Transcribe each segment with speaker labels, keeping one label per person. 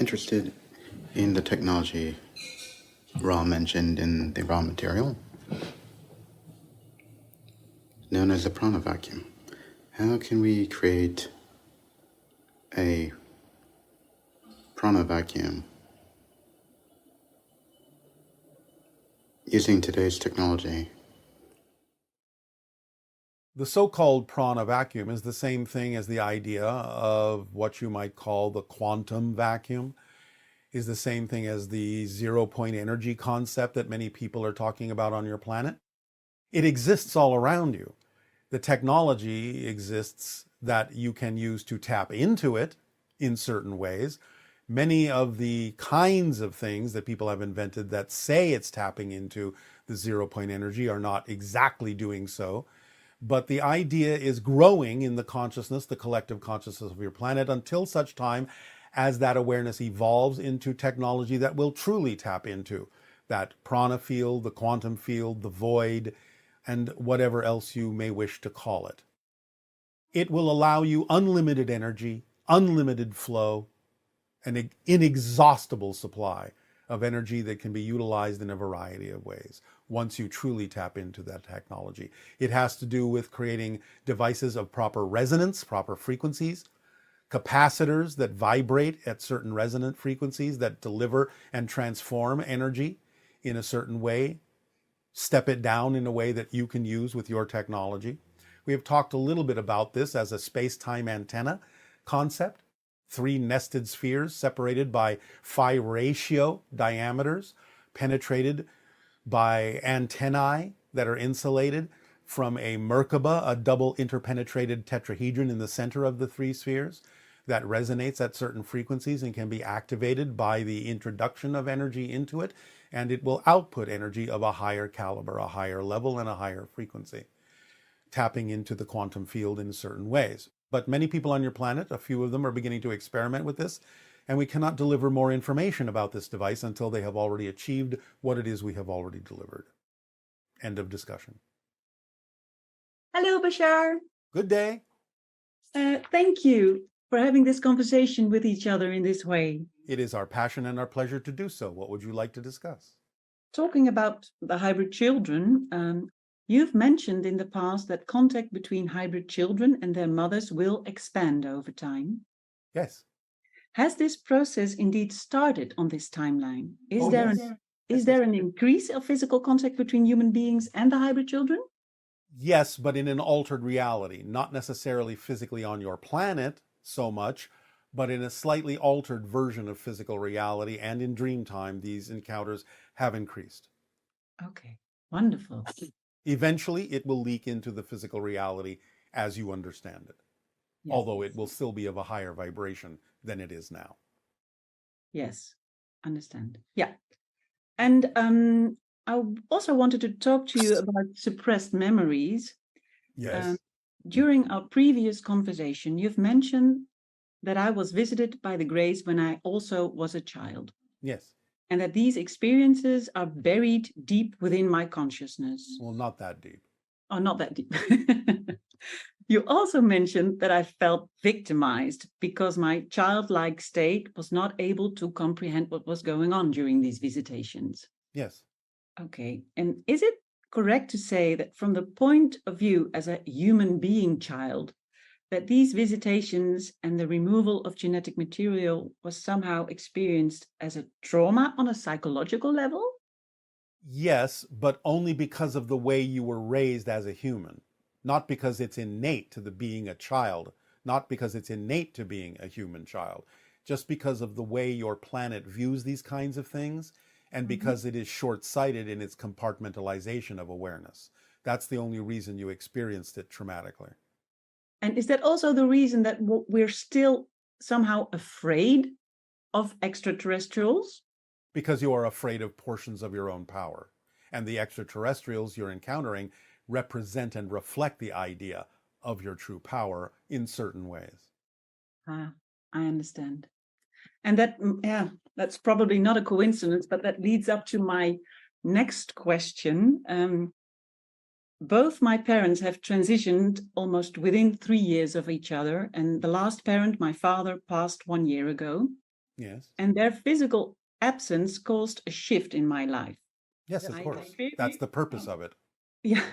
Speaker 1: interested in the technology Ra mentioned in the raw material, known as the prana vacuum. How can we create a prana vacuum using today's technology?
Speaker 2: The so-called prana vacuum is the same thing as the idea of what you might call the quantum vacuum, is the same thing as the zero-point energy concept that many people are talking about on your planet. It exists all around you. The technology exists that you can use to tap into it in certain ways. Many of the kinds of things that people have invented that say it's tapping into the zero-point energy are not exactly doing so. But the idea is growing in the consciousness, the collective consciousness of your planet, until such time as that awareness evolves into technology that will truly tap into that prana field, the quantum field, the void, and whatever else you may wish to call it. It will allow you unlimited energy, unlimited flow, an inexhaustible supply of energy that can be utilized in a variety of ways once you truly tap into that technology. It has to do with creating devices of proper resonance, proper frequencies, capacitors that vibrate at certain resonant frequencies that deliver and transform energy in a certain way, step it down in a way that you can use with your technology. We have talked a little bit about this as a space-time antenna concept. 3 nested spheres separated by phi ratio diameters, penetrated by antennae that are insulated from a Merkaba, a double interpenetrated tetrahedron in the center of the 3 spheres that resonates at certain frequencies and can be activated by the introduction of energy into it, and it will output energy of a higher caliber, a higher level, and a higher frequency, tapping into the quantum field in certain ways. But many people on your planet, a few of them, are beginning to experiment with this, and we cannot deliver more information about this device until they have already achieved what it is we have already delivered. End of discussion.
Speaker 3: Hello, Bashar.
Speaker 2: Good day.
Speaker 3: Thank you for having this conversation with each other in this way.
Speaker 2: It is our passion and our pleasure to do so. What would you like to discuss?
Speaker 3: Talking about the hybrid children, you've mentioned in the past that contact between hybrid children and their mothers will expand over time.
Speaker 2: Yes.
Speaker 3: Has this process indeed started on this timeline? Is there an increase of physical contact between human beings and the hybrid children?
Speaker 2: Yes, but in an altered reality, not necessarily physically on your planet so much, but in a slightly altered version of physical reality, and in dream time, these encounters have increased.
Speaker 3: Okay, wonderful.
Speaker 2: Eventually, it will leak into the physical reality as you understand it, although it will still be of a higher vibration than it is now.
Speaker 3: Yes, understand. Yeah. And I also wanted to talk to you about suppressed memories.
Speaker 2: Yes.
Speaker 3: During our previous conversation, you've mentioned that I was visited by the Grace when I also was a child.
Speaker 2: Yes.
Speaker 3: And that these experiences are buried deep within my consciousness.
Speaker 2: Well, not that deep.
Speaker 3: Oh, not that deep. You also mentioned that I felt victimized because my childlike state was not able to comprehend what was going on during these visitations.
Speaker 2: Yes.
Speaker 3: Okay. And is it correct to say that from the point of view as a human being child, that these visitations and the removal of genetic material was somehow experienced as a trauma on a psychological level?
Speaker 2: Yes, but only because of the way you were raised as a human, not because it's innate to the being a child, not because it's innate to being a human child, just because of the way your planet views these kinds of things, and because it is short-sighted in its compartmentalization of awareness. That's the only reason you experienced it traumatically.
Speaker 3: And is that also the reason that we're still somehow afraid of extraterrestrials?
Speaker 2: Because you are afraid of portions of your own power. And the extraterrestrials you're encountering represent and reflect the idea of your true power in certain ways.
Speaker 3: I understand. And that's probably not a coincidence, but that leads up to my next question. Both my parents have transitioned almost within 3 years of each other. And the last parent, my father, passed 1 year ago.
Speaker 2: Yes.
Speaker 3: and their physical absence caused a shift in my life.
Speaker 2: Yes, of
Speaker 3: I
Speaker 2: course.
Speaker 3: experienced-
Speaker 2: That's the purpose of it.
Speaker 3: Yeah.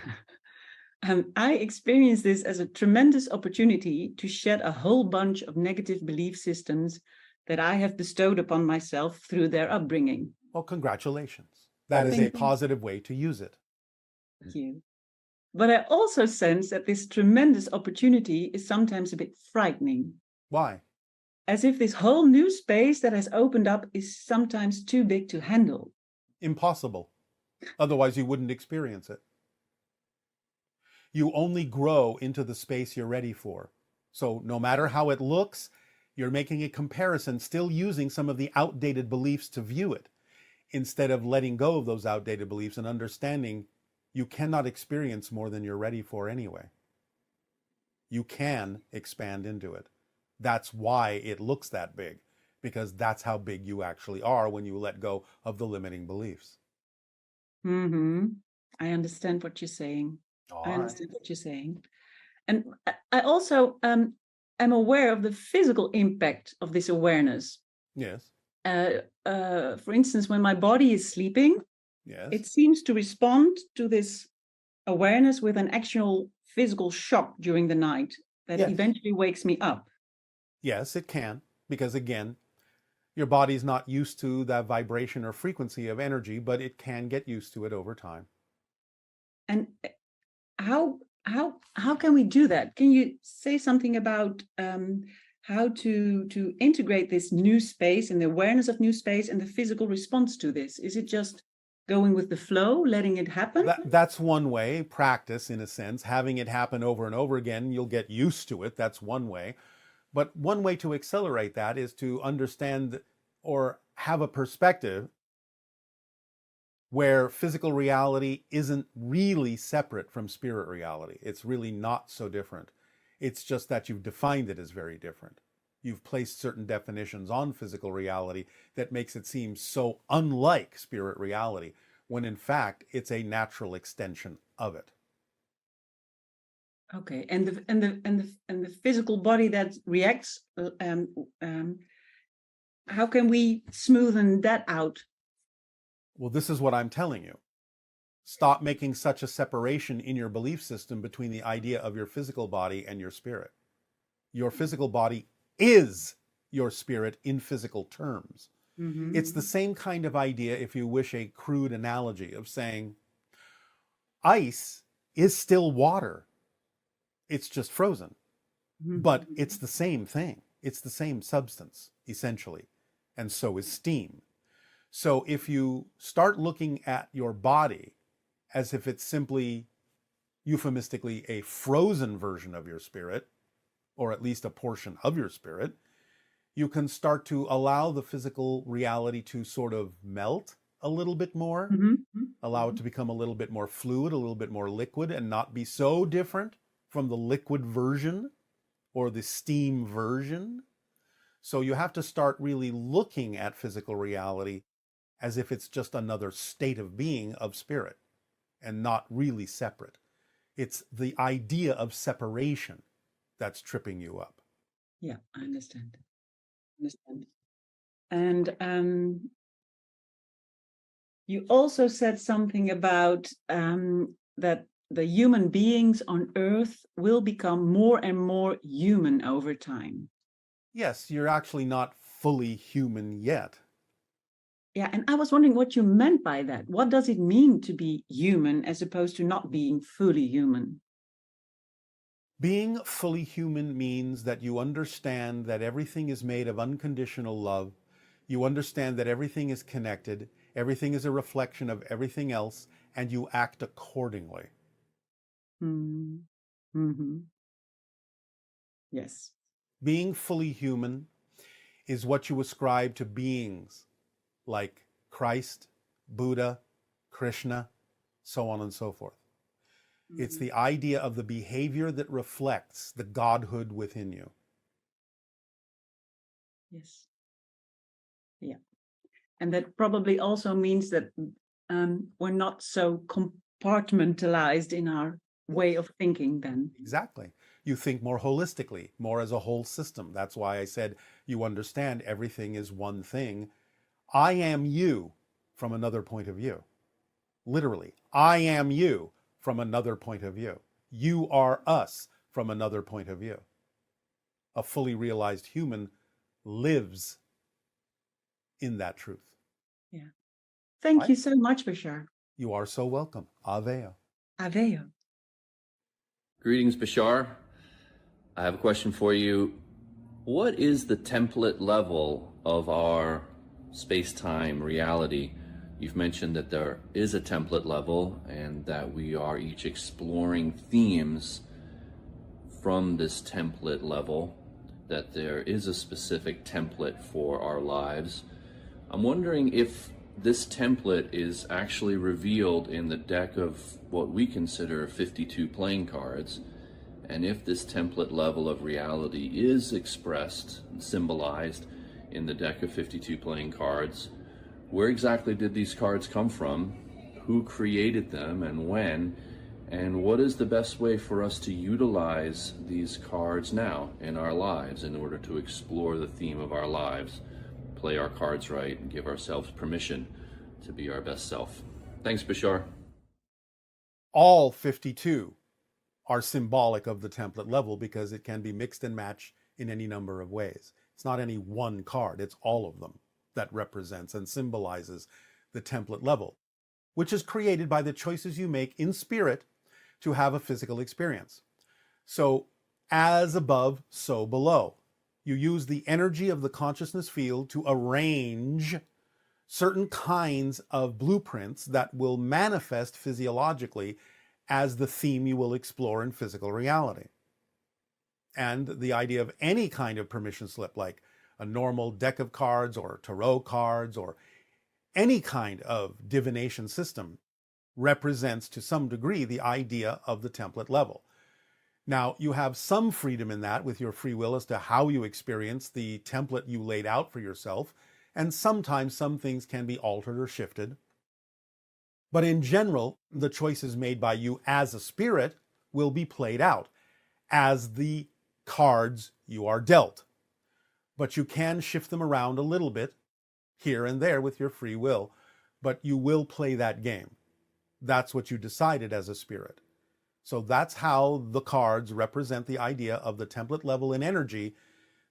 Speaker 3: I experienced this as a tremendous opportunity to shed a whole bunch of negative belief systems that I have bestowed upon myself through their upbringing.
Speaker 2: Well, congratulations. That is a
Speaker 3: Thank you.
Speaker 2: positive way to use it.
Speaker 3: Thank you. But I also sense that this tremendous opportunity is sometimes a bit frightening,
Speaker 2: Why?
Speaker 3: as if this whole new space that has opened up is sometimes too big to handle.
Speaker 2: Impossible. Otherwise, you wouldn't experience it. You only grow into the space you're ready for. So no matter how it looks, you're making a comparison, still using some of the outdated beliefs to view it, instead of letting go of those outdated beliefs and understanding you cannot experience more than you're ready for anyway. You can expand into it. That's why it looks that big, because that's how big you actually are when you let go of the limiting beliefs.
Speaker 3: I understand what you're saying.
Speaker 2: All
Speaker 3: I
Speaker 2: right.
Speaker 3: understand what you're saying. And I also am aware of the physical impact of this awareness.
Speaker 2: Yes.
Speaker 3: For instance, when my body is sleeping,
Speaker 2: Yes.
Speaker 3: it seems to respond to this awareness with an actual physical shock during the night that
Speaker 2: Yes.
Speaker 3: eventually wakes me up.
Speaker 2: Yes, it can, because again, your body's not used to that vibration or frequency of energy, but it can get used to it over time.
Speaker 3: And how can we do that? Can you say something about how to integrate this new space and the awareness of new space and the physical response to this? Is it just going with the flow, letting it happen?
Speaker 2: That's one way, practice in a sense, having it happen over and over again, you'll get used to it. That's one way. But one way to accelerate that is to understand or have a perspective where physical reality isn't really separate from spirit reality. It's really not so different. It's just that you've defined it as very different. You've placed certain definitions on physical reality that makes it seem so unlike spirit reality, when in fact it's a natural extension of it.
Speaker 3: Okay, and the physical body that reacts, how can we smoothen that out?
Speaker 2: Well, this is what I'm telling you. Stop making such a separation in your belief system between the idea of your physical body and your spirit. Your physical body is your spirit in physical terms. It's the same kind of idea, if you wish, a crude analogy of saying ice is still water. It's just frozen. But it's the same thing. It's the same substance, essentially. And so is steam. So if you start looking at your body as if it's simply, euphemistically, a frozen version of your spirit, or at least a portion of your spirit, you can start to allow the physical reality to sort of melt a little bit more, allow it to become a little bit more fluid, a little bit more liquid, and not be so different from the liquid version or the steam version. So you have to start really looking at physical reality as if it's just another state of being of spirit and not really separate. It's the idea of separation that's tripping you up.
Speaker 3: Yeah, I understand. And you also said something about that the human beings on Earth will become more and more human over time.
Speaker 2: Yes, you're actually not fully human yet.
Speaker 3: Yeah, and I was wondering what you meant by that. What does it mean to be human as opposed to not being fully human?
Speaker 2: Being fully human means that you understand that everything is made of unconditional love. You understand that everything is connected, everything is a reflection of everything else, and you act accordingly.
Speaker 3: Yes.
Speaker 2: Being fully human is what you ascribe to beings like Christ, Buddha, Krishna, so on and so forth. It's the idea of the behavior that reflects the godhood within you.
Speaker 3: Yes. Yeah. And that probably also means that we're not so compartmentalized in our way of thinking then.
Speaker 2: Exactly. You think more holistically, more as a whole system. That's why I said you understand everything is one thing. I am you from another point of view. Literally, I am you from another point of view. You are us from another point of view. A fully realized human lives in that truth.
Speaker 3: Yeah. Thank
Speaker 2: Right?
Speaker 3: you so much, Bashar.
Speaker 2: You are so welcome. Aveo.
Speaker 3: Aveo.
Speaker 4: Greetings, Bashar. I have a question for you. What is the template level of our space-time reality? You've mentioned that there is a template level and that we are each exploring themes from this template level, that there is a specific template for our lives. I'm wondering if this template is actually revealed in the deck of what we consider 52 playing cards, and if this template level of reality is expressed and symbolized in the deck of 52 playing cards, where exactly did these cards come from? Who created them and when? And what is the best way for us to utilize these cards now in our lives in order to explore the theme of our lives, play our cards right, and give ourselves permission to be our best self? Thanks, Bashar.
Speaker 2: All 52 are symbolic of the template level because it can be mixed and matched in any number of ways. It's not any one card, it's all of them that represents and symbolizes the template level, which is created by the choices you make in spirit to have a physical experience. So, as above, so below. You use the energy of the consciousness field to arrange certain kinds of blueprints that will manifest physiologically as the theme you will explore in physical reality. And the idea of any kind of permission slip, like a normal deck of cards or tarot cards or any kind of divination system, represents to some degree the idea of the template level. Now, you have some freedom in that with your free will as to how you experience the template you laid out for yourself, and sometimes some things can be altered or shifted. But in general, the choices made by you as a spirit will be played out as the cards you are dealt. But you can shift them around a little bit here and there with your free will, but you will play that game. That's what you decided as a spirit. So that's how the cards represent the idea of the template level in energy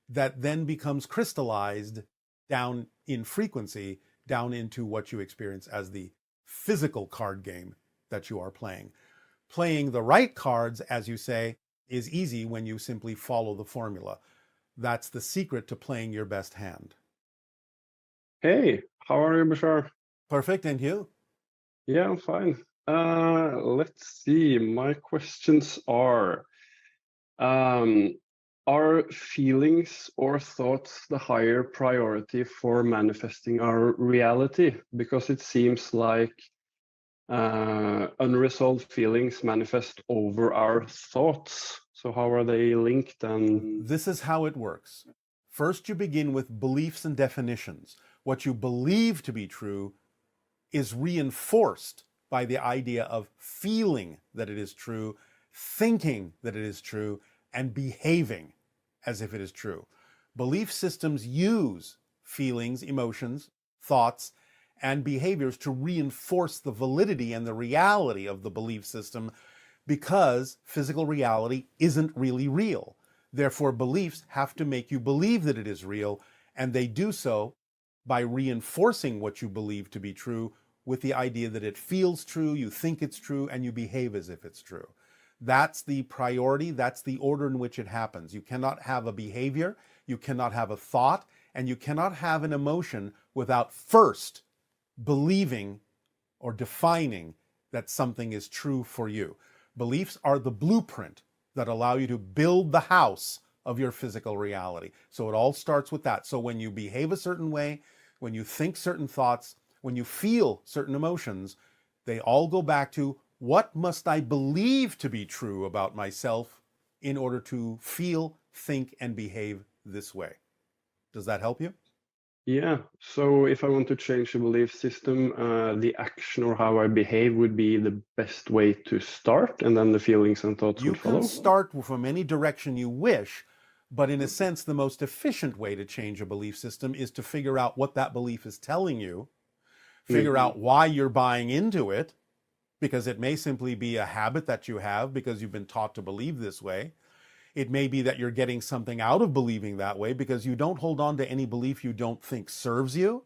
Speaker 2: that then becomes crystallized down in frequency, down into what you experience as the physical card game that you are playing. Playing the right cards, as you say, is easy when you simply follow the formula. That's the secret to playing your best hand.
Speaker 5: Hey, how are you, Bashar?
Speaker 2: Perfect, and you?
Speaker 5: Yeah, I'm fine. Let's see. My questions are feelings or thoughts the higher priority for manifesting our reality? Because it seems like unresolved feelings manifest over our thoughts. So how are they linked? And
Speaker 2: This is how it works. First, you begin with beliefs and definitions. What you believe to be true is reinforced by the idea of feeling that it is true, thinking that it is true, and behaving as if it is true. Belief systems use feelings, emotions, thoughts, and behaviors to reinforce the validity and the reality of the belief system because physical reality isn't really real. Therefore, beliefs have to make you believe that it is real, and they do so by reinforcing what you believe to be true with the idea that it feels true, you think it's true, and you behave as if it's true. That's the priority, that's the order in which it happens. You cannot have a behavior, you cannot have a thought, and you cannot have an emotion without first believing or defining that something is true for you. Beliefs are the blueprint that allow you to build the house of your physical reality. So it all starts with that. So when you behave a certain way, when you think certain thoughts, when you feel certain emotions, they all go back to what must I believe to be true about myself in order to feel, think, and behave this way. Does that help you?
Speaker 5: Yeah, so if I want to change a belief system, the action or how I behave would be the best way to start, and then the feelings and thoughts
Speaker 2: You
Speaker 5: would
Speaker 2: can
Speaker 5: follow.
Speaker 2: start from any direction you wish, but in a sense, the most efficient way to change a belief system is to figure out what that belief is telling you, figure out why you're buying into it, because it may simply be a habit that you have because you've been taught to believe this way. It may be that you're getting something out of believing that way because you don't hold on to any belief you don't think serves you.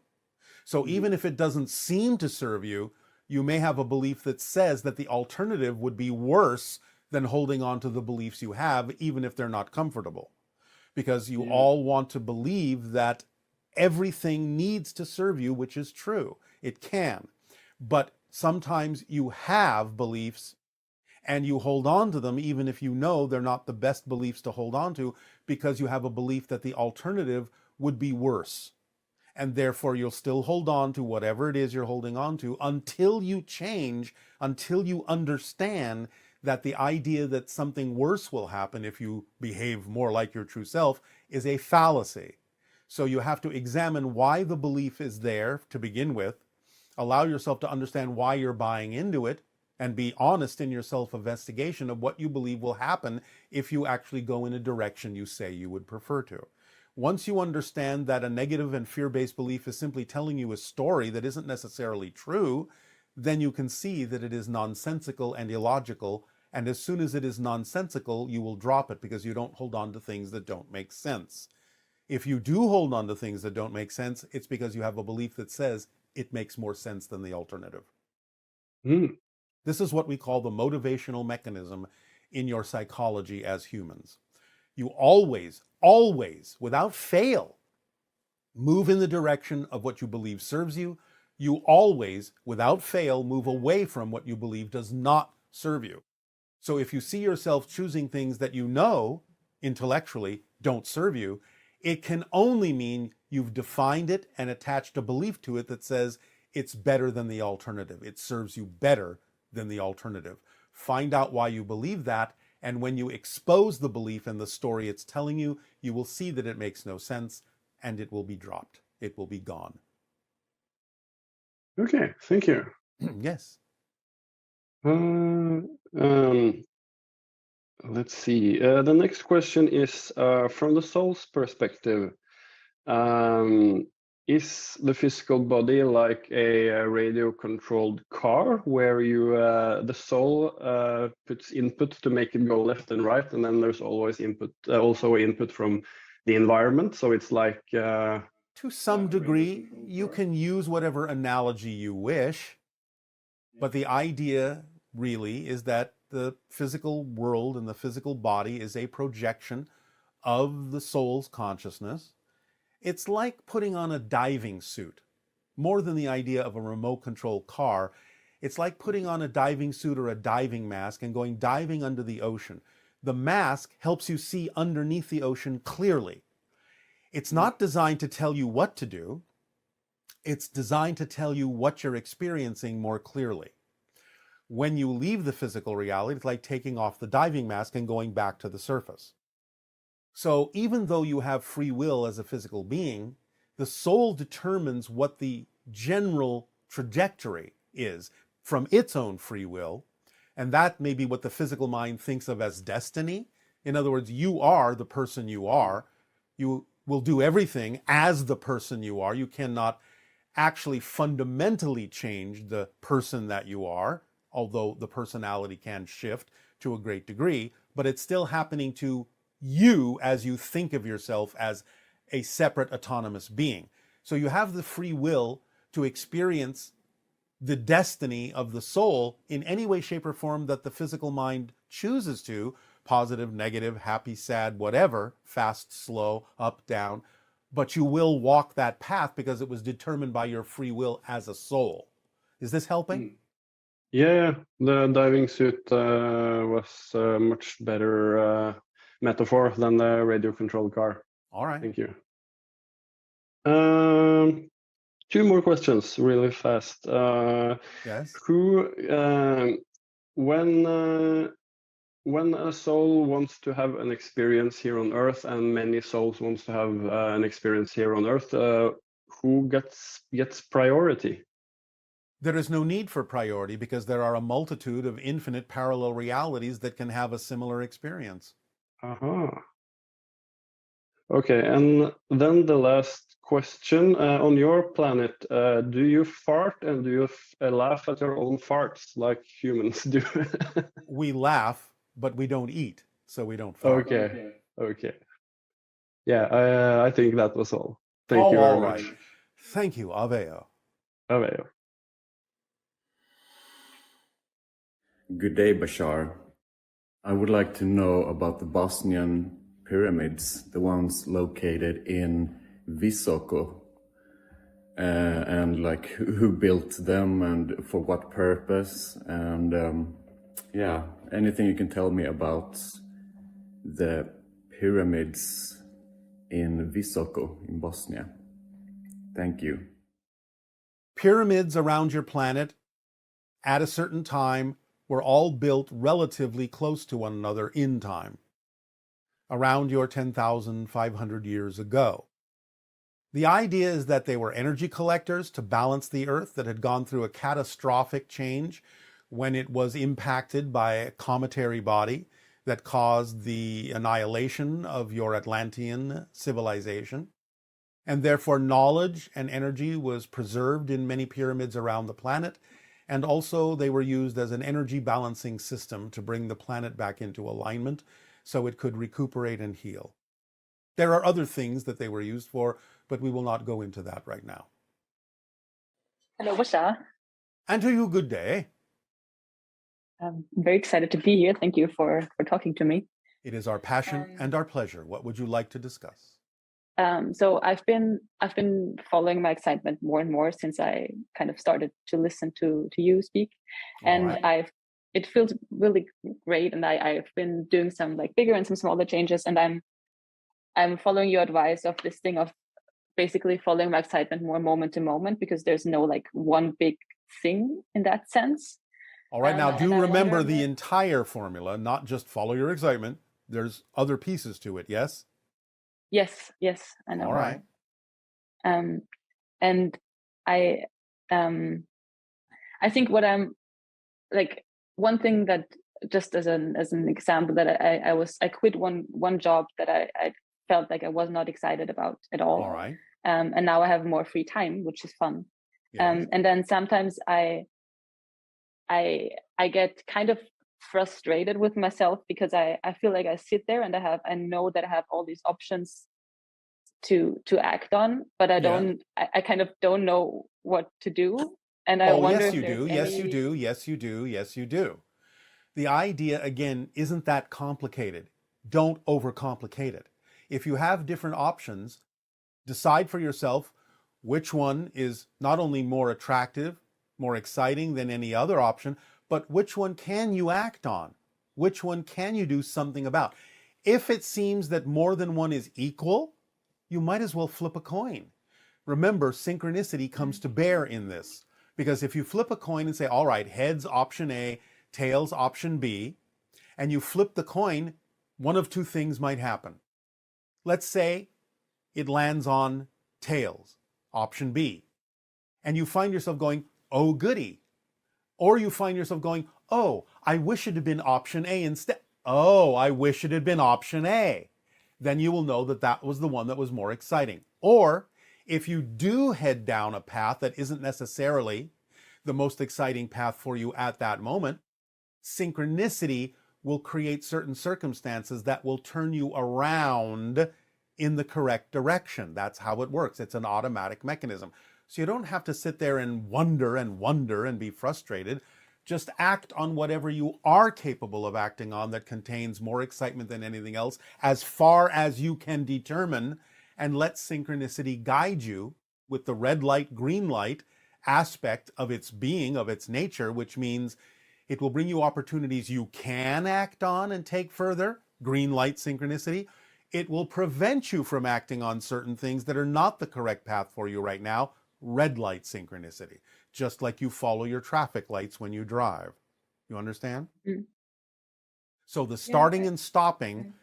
Speaker 2: So even if it doesn't seem to serve you, you may have a belief that says that the alternative would be worse than holding on to the beliefs you have, even if they're not comfortable. Because you all want to believe that everything needs to serve you, which is true. It can. But sometimes you have beliefs and you hold on to them even if you know they're not the best beliefs to hold on to, because you have a belief that the alternative would be worse. And therefore you'll still hold on to whatever it is you're holding on to until you change, until you understand that the idea that something worse will happen if you behave more like your true self is a fallacy. So you have to examine why the belief is there to begin with, allow yourself to understand why you're buying into it, and be honest in your self-investigation of what you believe will happen if you actually go in a direction you say you would prefer to. Once you understand that a negative and fear-based belief is simply telling you a story that isn't necessarily true, then you can see that it is nonsensical and illogical. And as soon as it is nonsensical, you will drop it because you don't hold on to things that don't make sense. If you do hold on to things that don't make sense, it's because you have a belief that says it makes more sense than the alternative.
Speaker 5: Mm.
Speaker 2: This is what we call the motivational mechanism in your psychology as humans. You always, without fail, move in the direction of what you believe serves you. You always, without fail, move away from what you believe does not serve you. So if you see yourself choosing things that you know intellectually don't serve you, it can only mean you've defined it and attached a belief to it that says it's better than the alternative. It serves you better than the alternative. Find out why you believe that, and when you expose the belief and the story it's telling you, you will see that it makes no sense and it will be dropped. It will be gone.
Speaker 5: Okay, thank you.
Speaker 2: Yes.
Speaker 5: Let's see. The next question is from the soul's perspective. Is the physical body like a radio-controlled car where you the soul puts input to make it go left and right, and then there's always input, also input from the environment. So it's like
Speaker 2: to some degree, you can use whatever analogy you wish, but the idea really is that the physical world and the physical body is a projection of the soul's consciousness. It's like putting on a diving suit. More than the idea of a remote control car, it's like putting on a diving suit or a diving mask and going diving under the ocean. The mask helps you see underneath the ocean clearly. It's not designed to tell you what to do. It's designed to tell you what you're experiencing more clearly. When you leave the physical reality, it's like taking off the diving mask and going back to the surface. So even though you have free will as a physical being, the soul determines what the general trajectory is from its own free will. And that may be what the physical mind thinks of as destiny. In other words, you are the person you are. You will do everything as the person you are. You cannot actually fundamentally change the person that you are, although the personality can shift to a great degree, but it's still happening to you as you think of yourself as a separate autonomous being. So you have the free will to experience the destiny of the soul in any way, shape, or form that the physical mind chooses to, positive, negative, happy, sad, whatever, fast, slow, up, down. But you will walk that path because it was determined by your free will as a soul. Is this helping?
Speaker 5: Yeah, the diving suit was a much better metaphor than the radio-controlled car.
Speaker 2: All right.
Speaker 5: Thank you. Two more questions, really fast.
Speaker 2: Yes.
Speaker 5: When a soul wants to have an experience here on Earth, and many souls wants to have an experience here on Earth, who gets priority?
Speaker 2: There is no need for priority because there are a multitude of infinite parallel realities that can have a similar experience.
Speaker 5: Okay, and then the last question. On your planet, do you fart and do you laugh at your own farts like humans do?
Speaker 2: We laugh, but we don't eat, so we don't fart.
Speaker 5: Okay. Yeah, I think that was all. Thank you
Speaker 2: All
Speaker 5: very
Speaker 2: right.
Speaker 5: much.
Speaker 2: Thank you, Aveo.
Speaker 5: Aveo.
Speaker 6: Good day, Bashar. I would like to know about the Bosnian pyramids, the ones located in Visoko, and like who built them and for what purpose, and yeah, anything you can tell me about the pyramids in Visoko in Bosnia. Thank you.
Speaker 2: Pyramids around your planet at a certain time were all built relatively close to one another in time, around your 10,500 years ago. The idea is that they were energy collectors to balance the Earth that had gone through a catastrophic change when it was impacted by a cometary body that caused the annihilation of your Atlantean civilization. And therefore knowledge and energy was preserved in many pyramids around the planet. And also they were used as an energy balancing system to bring the planet back into alignment so it could recuperate and heal. There are other things that they were used for, but we will not go into that right now.
Speaker 7: Hello, Bashar.
Speaker 2: And to you, good day.
Speaker 7: I'm very excited to be here. Thank you for talking to me.
Speaker 2: It is our passion and our pleasure. What would you like to discuss?
Speaker 7: So I've been following my excitement more and more since I kind of started to listen to you speak, and it feels really great. And I've been doing some like bigger and some smaller changes, and I'm following your advice of this thing of basically following my excitement more moment to moment, because there's no like one big thing in that sense.
Speaker 2: All right, now do remember the entire formula, not just follow your excitement. There's other pieces to it, yes?
Speaker 7: Yes, I know.
Speaker 2: All right.
Speaker 7: And I think what I'm like, one thing that just as an example that I quit one job that I felt like I was not excited about at all.
Speaker 2: All right.
Speaker 7: And now I have more free time, which is fun.
Speaker 2: Yes.
Speaker 7: And then sometimes I get kind of frustrated with myself because I feel like I sit there and I know that I have all these options to act on, but I kind of don't know what to do. And I wonder
Speaker 2: yes,
Speaker 7: if
Speaker 2: you do. Yes, you do. Yes, you do. Yes, you do. The idea, again, isn't that complicated. Don't overcomplicate it. If you have different options, decide for yourself which one is not only more attractive, more exciting than any other option, but which one can you act on? Which one can you do something about? If it seems that more than one is equal, you might as well flip a coin. Remember, synchronicity comes to bear in this, because if you flip a coin and say, all right, heads option A, tails option B, and you flip the coin, one of two things might happen. Let's say it lands on tails, option B, and you find yourself going, oh goody. Or you find yourself going, oh, I wish it had been option A instead. Oh, I wish it had been option A. Then you will know that that was the one that was more exciting. Or if you do head down a path that isn't necessarily the most exciting path for you at that moment, synchronicity will create certain circumstances that will turn you around in the correct direction. That's how it works. It's an automatic mechanism. So you don't have to sit there and wonder and be frustrated. Just act on whatever you are capable of acting on that contains more excitement than anything else, as far as you can determine, and let synchronicity guide you with the red light, green light aspect of its being, of its nature, which means it will bring you opportunities you can act on and take further, green light synchronicity. It will prevent you from acting on certain things that are not the correct path for you right now, red light synchronicity, just like you follow your traffic lights when you drive. You understand? Mm. So the starting and stopping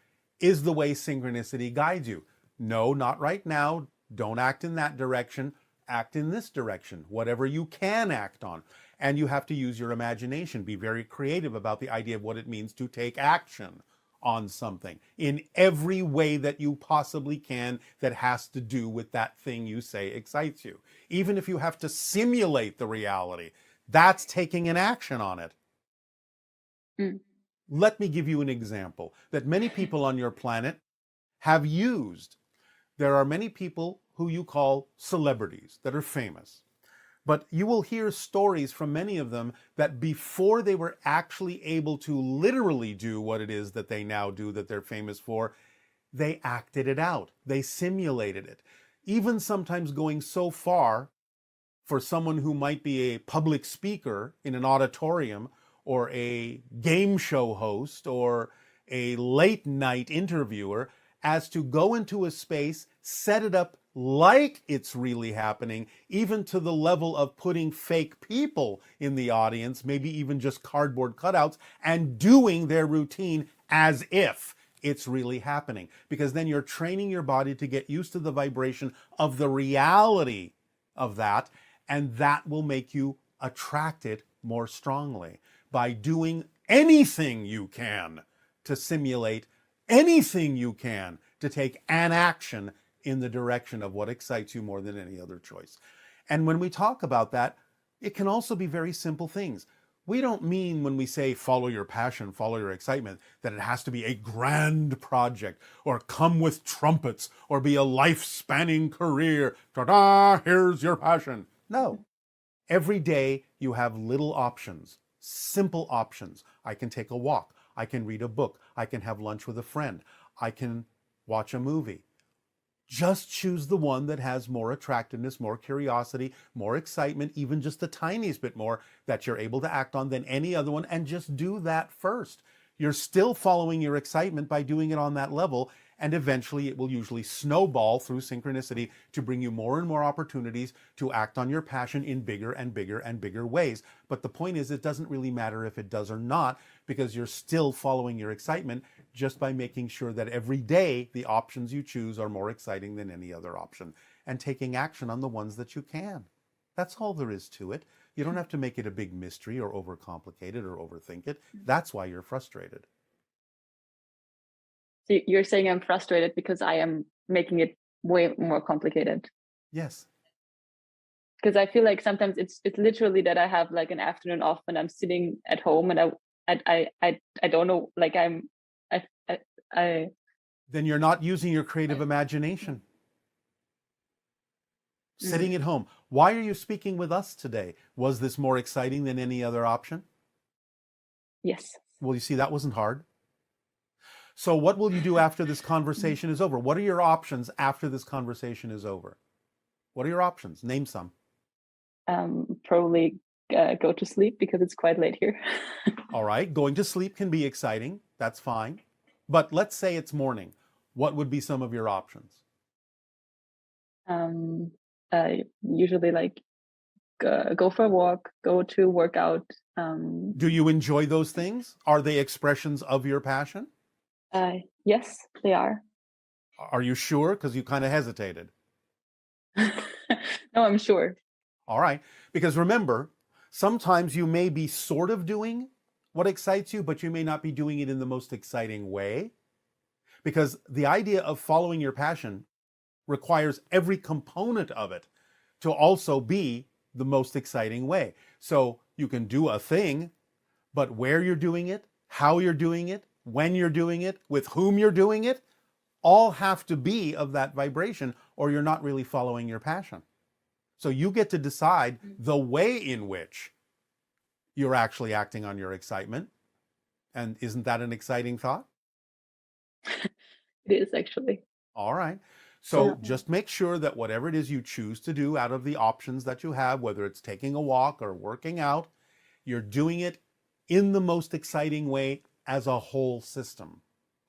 Speaker 2: is the way synchronicity guides you. No, not right now. Don't act in that direction. act in this direction, whatever you can act on. And you have to use your imagination, be very creative about the idea of what it means to take action on something in every way that you possibly can that has to do with that thing you say excites you. Even if you have to simulate the reality, that's taking an action on it.
Speaker 7: Mm.
Speaker 2: Let me give you an example that many people on your planet have used. There are many people who you call celebrities that are famous. But you will hear stories from many of them that before they were actually able to literally do what it is that they now do that they're famous for, they acted it out. They simulated it. Even sometimes going so far for someone who might be a public speaker in an auditorium or a game show host or a late night interviewer as to go into a space, set it up like it's really happening, even to the level of putting fake people in the audience, maybe even just cardboard cutouts, and doing their routine as if it's really happening. Because then you're training your body to get used to the vibration of the reality of that, and that will make you attract it more strongly by doing anything you can to simulate anything you can to take an action in the direction of what excites you more than any other choice. And when we talk about that, it can also be very simple things. We don't mean when we say follow your passion, follow your excitement, that it has to be a grand project or come with trumpets or be a life-spanning career. Ta-da, here's your passion. No. Every day you have little options, simple options. I can take a walk. I can read a book. I can have lunch with a friend. I can watch a movie. Just choose the one that has more attractiveness, more curiosity, more excitement, even just the tiniest bit more that you're able to act on than any other one, and just do that first. You're still following your excitement by doing it on that level, and eventually it will usually snowball through synchronicity to bring you more and more opportunities to act on your passion in bigger and bigger and bigger ways. But the point is, it doesn't really matter if it does or not, because you're still following your excitement just by making sure that every day the options you choose are more exciting than any other option, and taking action on the ones that you can. That's all there is to it. You don't have to make it a big mystery or overcomplicate it or overthink it. That's why you're frustrated.
Speaker 7: So you're saying I'm frustrated because I am making it way more complicated.
Speaker 2: Yes.
Speaker 7: Because I feel like sometimes it's literally that I have like an afternoon off and I'm sitting at home and I don't know, like
Speaker 2: Then you're not using your creative imagination. Sitting at home. Why are you speaking with us today? Was this more exciting than any other option?
Speaker 7: Yes.
Speaker 2: Well, you see, that wasn't hard. So what will you do after this conversation is over? What are your options after this conversation is over? What are your options? Name some.
Speaker 7: Probably go to sleep because it's quite late here.
Speaker 2: All right. Going to sleep can be exciting. That's fine. But let's say it's morning. What would be some of your options?
Speaker 7: Usually like go for a walk, go to workout.
Speaker 2: Do you enjoy those things? Are they expressions of your passion?
Speaker 7: Yes, they are.
Speaker 2: Are you sure? Because you kind of hesitated.
Speaker 7: No, I'm sure.
Speaker 2: All right. Because remember, sometimes you may be sort of doing what excites you, but you may not be doing it in the most exciting way. Because the idea of following your passion requires every component of it to also be the most exciting way. So you can do a thing, but where you're doing it, how you're doing it, when you're doing it, with whom you're doing it, all have to be of that vibration, or you're not really following your passion. So you get to decide the way in which you're actually acting on your excitement. And isn't that an exciting thought?
Speaker 7: It is actually.
Speaker 2: All right. So just make sure that whatever it is you choose to do out of the options that you have, whether it's taking a walk or working out, you're doing it in the most exciting way as a whole system.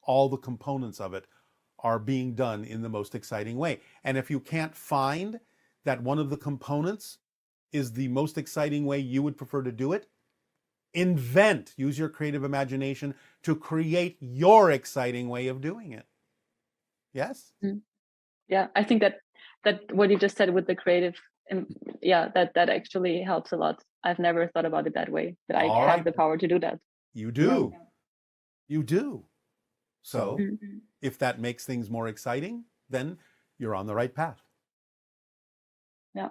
Speaker 2: All the components of it are being done in the most exciting way. And if you can't find that one of the components is the most exciting way you would prefer to do it, use your creative imagination to create your exciting way of doing it. Yes?
Speaker 7: Yeah, I think that what you just said with the creative yeah, that actually helps a lot. I've never thought about it that way, that I
Speaker 2: All
Speaker 7: have
Speaker 2: right.
Speaker 7: the power to do that.
Speaker 2: You do. You do. So
Speaker 7: Mhm.
Speaker 2: if that makes things more exciting, then you're on the right path.
Speaker 7: Yeah.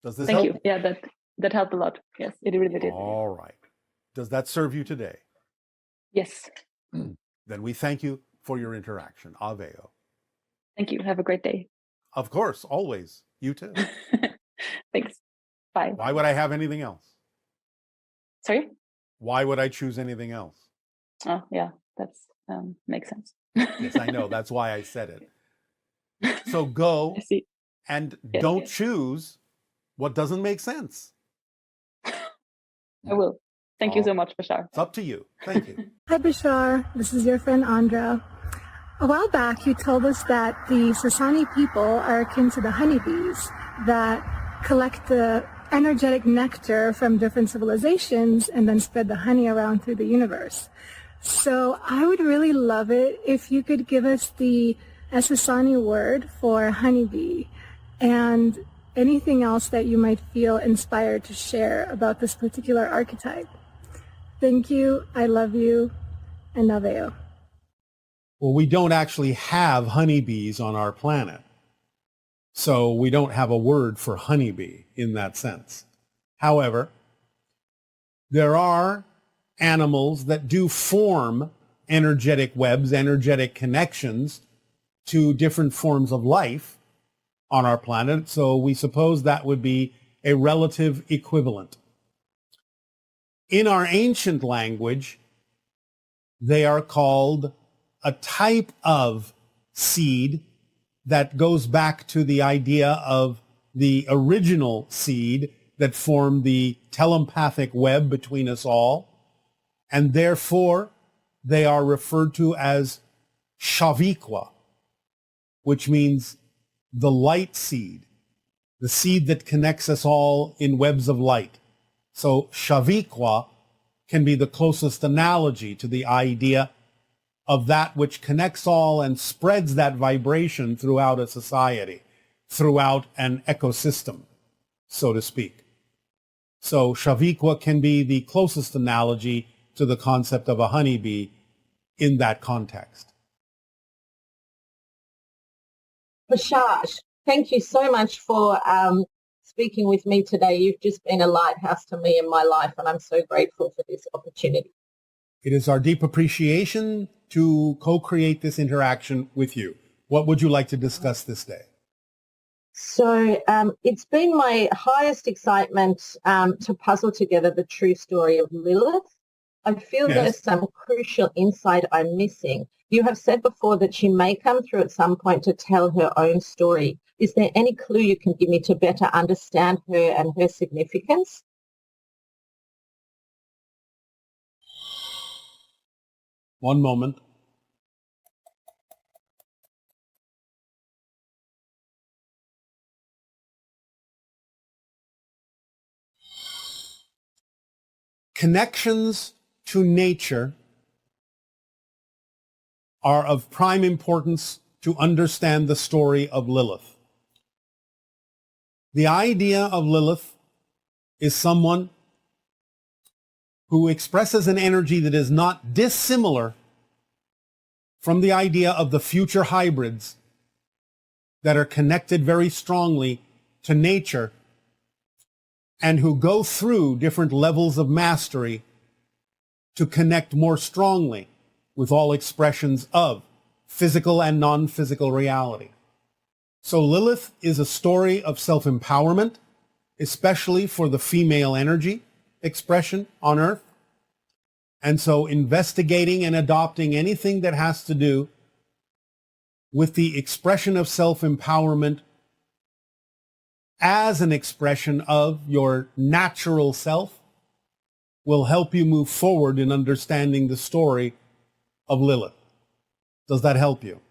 Speaker 2: Does this
Speaker 7: Thank
Speaker 2: help?
Speaker 7: you. Yeah, that helped a lot. Yes, it really did.
Speaker 2: All right. Does that serve you today?
Speaker 7: Yes.
Speaker 2: Then we thank you for your interaction. Aveo.
Speaker 7: Thank you. Have a great day.
Speaker 2: Of course, always. You too.
Speaker 7: Thanks. Bye.
Speaker 2: Why would I have anything else?
Speaker 7: Sorry?
Speaker 2: Why would I choose anything else?
Speaker 7: Oh, yeah, that's makes sense.
Speaker 2: Yes, I know. That's why I said it. So go
Speaker 7: I see.
Speaker 2: and
Speaker 7: Yes.
Speaker 2: don't choose what doesn't make sense.
Speaker 7: I will. Thank you so much, Bashar.
Speaker 2: It's up to you. Thank you.
Speaker 8: Hi, Bashar. This is your friend Andra. A while back, you told us that the Sasani people are akin to the honeybees that collect the energetic nectar from different civilizations and then spread the honey around through the universe. So I would really love it if you could give us the Sasani word for honeybee and anything else that you might feel inspired to share about this particular archetype. Thank you. I love you. And Aveo.
Speaker 2: Well, we don't actually have honeybees on our planet. So we don't have a word for honeybee in that sense. However, there are animals that do form energetic webs, energetic connections to different forms of life on our planet. So we suppose that would be a relative equivalent. In our ancient language, they are called a type of seed that goes back to the idea of the original seed that formed the telepathic web between us all, and therefore they are referred to as Shavikwa, which means the light seed, the seed that connects us all in webs of light. So Shavikwa can be the closest analogy to the idea of that which connects all and spreads that vibration throughout a society, throughout an ecosystem, so to speak. So Shavikwa can be the closest analogy to the concept of a honeybee in that context.
Speaker 9: Bashar, thank you so much for speaking with me today. You've just been a lighthouse to me in my life, and I'm so grateful for this opportunity.
Speaker 2: It is our deep appreciation to co-create this interaction with you. What would you like to discuss this day?
Speaker 9: So it's been my highest excitement to puzzle together the true story of Lilith. I feel there's some crucial insight I'm missing. You have said before that she may come through at some point to tell her own story. Is there any clue you can give me to better understand her and her significance?
Speaker 2: One moment. Connections to nature are of prime importance to understand the story of Lilith. The idea of Lilith is someone who expresses an energy that is not dissimilar from the idea of the future hybrids that are connected very strongly to nature and who go through different levels of mastery to connect more strongly with all expressions of physical and non-physical reality. So Lilith is a story of self-empowerment, especially for the female energy expression on Earth. And so investigating and adopting anything that has to do with the expression of self-empowerment as an expression of your natural self will help you move forward in understanding the story of Lilith. Does that help you?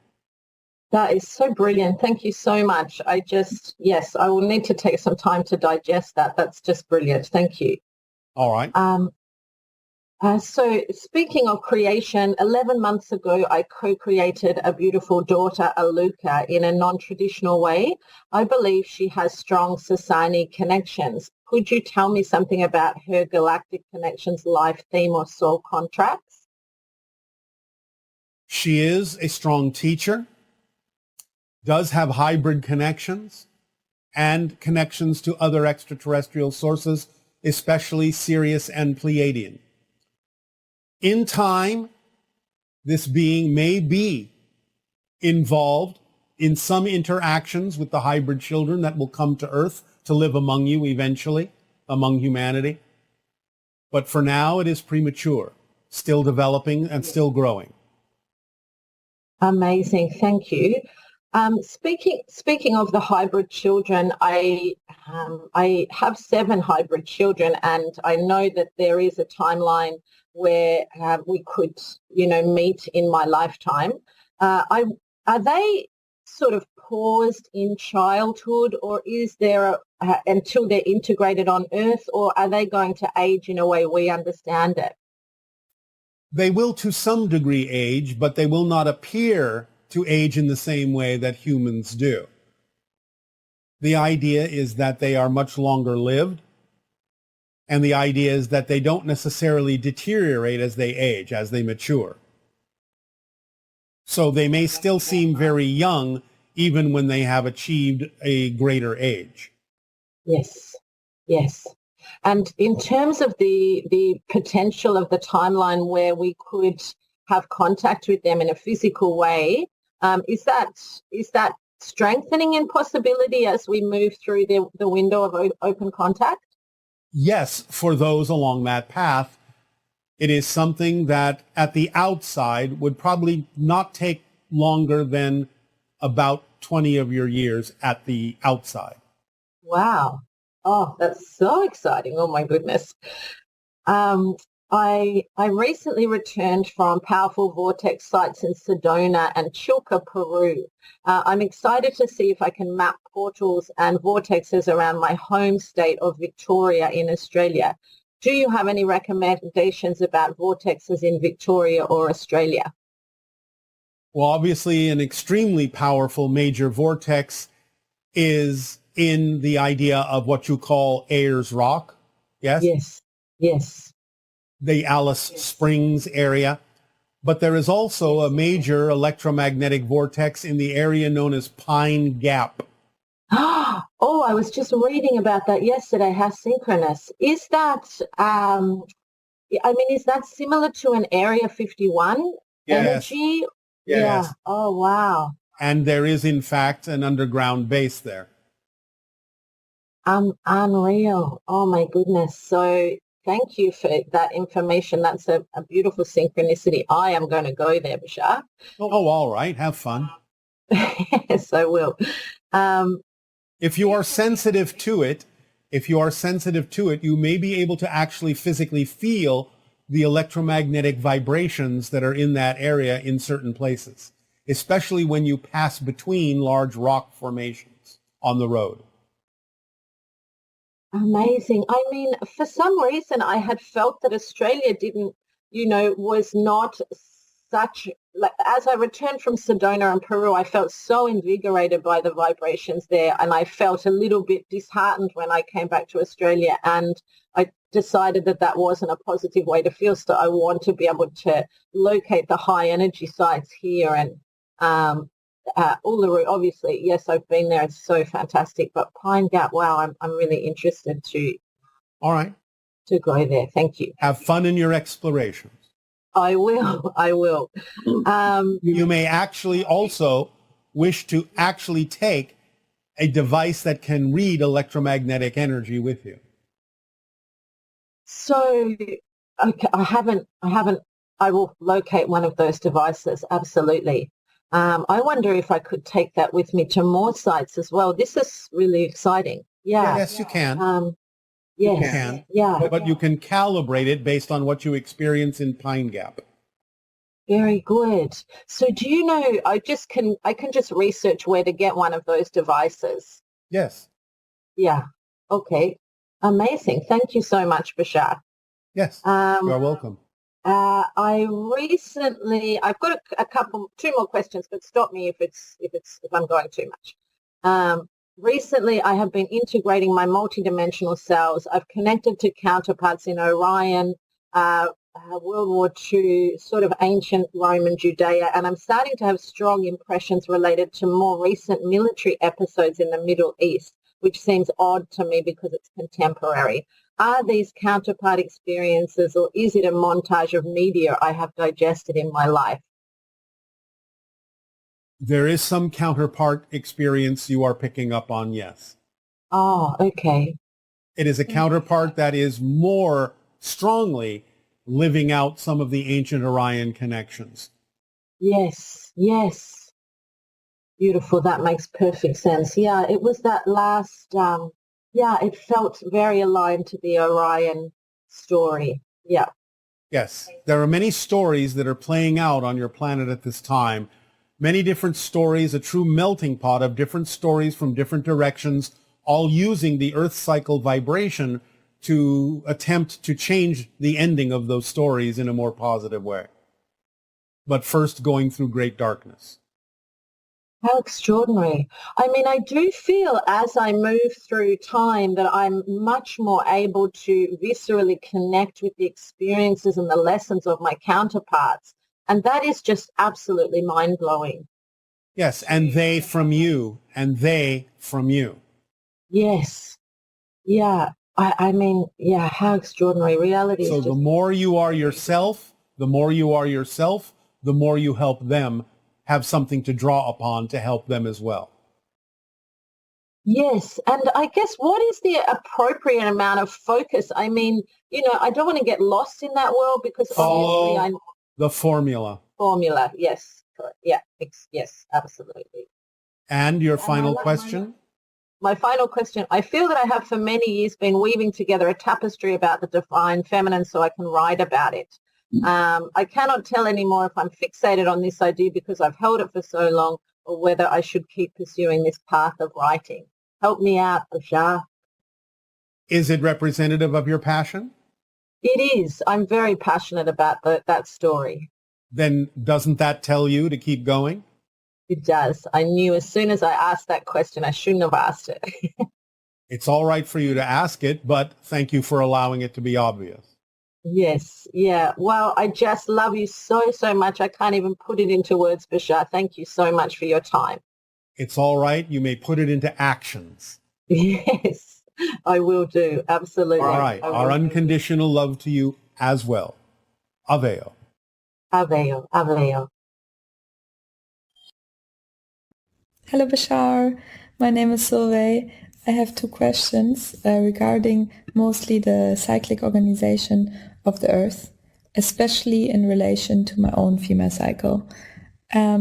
Speaker 9: That is so brilliant. Thank you so much. I will need to take some time to digest that. That's just brilliant. Thank you.
Speaker 2: All right.
Speaker 9: So speaking of creation, 11 months ago, I co-created a beautiful daughter, Aluka, in a non-traditional way. I believe she has strong Sasani connections. Could you tell me something about her galactic connections, life theme, or soul contracts?
Speaker 2: She is a strong teacher, does have hybrid connections, and connections to other extraterrestrial sources, especially Sirius and Pleiadian. In time, this being may be involved in some interactions with the hybrid children that will come to Earth to live among you eventually, among humanity. But for now, it is premature, still developing and still growing.
Speaker 9: Amazing, thank you. Speaking of the hybrid children, I have 7 hybrid children, and I know that there is a timeline where we could, meet in my lifetime. Are they sort of paused in childhood, or is there until they're integrated on Earth, or are they going to age in a way we understand it?
Speaker 2: They will to some degree age, but they will not appear to age in the same way that humans do. The idea is that they are much longer lived, and the idea is that they don't necessarily deteriorate as they age, as they mature. So they may still seem very young even when they have achieved a greater age.
Speaker 9: Yes, yes. And in terms of the potential of the timeline where we could have contact with them in a physical way, is that strengthening in possibility as we move through the window of open contact?
Speaker 2: Yes, for those along that path, it is something that at the outside would probably not take longer than about 20 of your years at the outside.
Speaker 9: Wow. Oh, that's so exciting. Oh, my goodness. I recently returned from powerful vortex sites in Sedona and Chilca, Peru. I'm excited to see if I can map portals and vortexes around my home state of Victoria in Australia. Do you have any recommendations about vortexes in Victoria or Australia?
Speaker 2: Well, obviously, an extremely powerful major vortex is in the idea of what you call Ayers Rock. Yes?
Speaker 9: Yes, yes.
Speaker 2: The Alice Springs area. But there is also a major electromagnetic vortex in the area known as Pine Gap.
Speaker 9: Oh, I was just reading about that yesterday. How synchronous. Is that, is that similar to an Area 51 energy?
Speaker 2: Yes.
Speaker 9: Yeah. Oh, wow.
Speaker 2: And there is, in fact, an underground base there.
Speaker 9: Unreal. Oh, my goodness. So thank you for that information. That's a beautiful synchronicity. I am going to go there, Bashar.
Speaker 2: Oh, all right. Have fun.
Speaker 9: Yes, I will.
Speaker 2: If you are sensitive to it, you may be able to actually physically feel the electromagnetic vibrations that are in that area in certain places, especially when you pass between large rock formations on the road.
Speaker 9: Amazing. I mean, for some reason, I had felt that Australia didn't, was not such, like, as I returned from Sedona and Peru, I felt so invigorated by the vibrations there, and I felt a little bit disheartened when I came back to Australia, and I decided that wasn't a positive way to feel. So I want to be able to locate the high energy sites here, and Uluru, obviously, yes, I've been there. It's so fantastic. But Pine Gap, wow, I'm really interested to.
Speaker 2: All right.
Speaker 9: To go there. Thank you.
Speaker 2: Have fun in your explorations.
Speaker 9: I will.
Speaker 2: You may actually also wish to actually take a device that can read electromagnetic energy with you.
Speaker 9: So, okay, I haven't. I will locate one of those devices. Absolutely. I wonder if I could take that with me to more sites as well. This is really exciting. Yeah.
Speaker 2: Yes, you can.
Speaker 9: Yes.
Speaker 2: You can.
Speaker 9: Yeah.
Speaker 2: But you can calibrate it based on what you experience in Pine Gap.
Speaker 9: Very good. So do you know, I can just research where to get one of those devices?
Speaker 2: Yes.
Speaker 9: Yeah. Okay. Amazing. Thank you so much, Bashar.
Speaker 2: Yes. You're welcome.
Speaker 9: I've got two more questions, but stop me if I'm going too much. Recently, I have been integrating my multidimensional selves. I've connected to counterparts in Orion, World War II, sort of ancient Roman Judea, and I'm starting to have strong impressions related to more recent military episodes in the Middle East, which seems odd to me because it's contemporary. Are these counterpart experiences, or is it a montage of media I have digested in my life?
Speaker 2: There is some counterpart experience you are picking up on, yes.
Speaker 9: Oh, okay.
Speaker 2: It is a counterpart that is more strongly living out some of the ancient Orion connections.
Speaker 9: Yes, yes. Beautiful. That makes perfect sense. Yeah, it was that last, it felt very aligned to the Orion story. Yeah.
Speaker 2: Yes, there are many stories that are playing out on your planet at this time. Many different stories, a true melting pot of different stories from different directions, all using the Earth cycle vibration to attempt to change the ending of those stories in a more positive way. But first going through great darkness.
Speaker 9: How extraordinary. I mean, I do feel as I move through time that I'm much more able to viscerally connect with the experiences and the lessons of my counterparts. And that is just absolutely mind-blowing.
Speaker 2: Yes, and they from you, and they from you.
Speaker 9: Yes. Yeah. I mean, yeah, how extraordinary. Reality is
Speaker 2: So
Speaker 9: just...
Speaker 2: the more you are yourself, the more you help them have something to draw upon to help them as well.
Speaker 9: Yes, and I guess what is the appropriate amount of focus? I mean, I don't want to get lost in that world because
Speaker 2: Follow
Speaker 9: obviously
Speaker 2: the formula.
Speaker 9: Formula, yes, correct. Yeah, yes, absolutely.
Speaker 2: And your final question?
Speaker 9: My final question, I feel that I have for many years been weaving together a tapestry about the divine feminine so I can write about it. I cannot tell anymore if I'm fixated on this idea because I've held it for so long or whether I should keep pursuing this path of writing. Help me out, Bashar.
Speaker 2: Is it representative of your passion?
Speaker 9: It is. I'm very passionate about that story.
Speaker 2: Then doesn't that tell you to keep going?
Speaker 9: It does. I knew as soon as I asked that question, I shouldn't have asked it.
Speaker 2: It's all right for you to ask it, but thank you for allowing it to be obvious.
Speaker 9: Yes. Yeah. Well, I just love you so, so much. I can't even put it into words, Bashar. Thank you so much for your time.
Speaker 2: It's all right. You may put it into actions.
Speaker 9: Yes, I will do. Absolutely.
Speaker 2: All right. Our unconditional love to you as well. Aveo.
Speaker 9: Aveo. Aveo.
Speaker 10: Hello, Bashar. My name is Solveig. I have two questions regarding mostly the cyclic organization of the Earth, especially in relation to my own female cycle.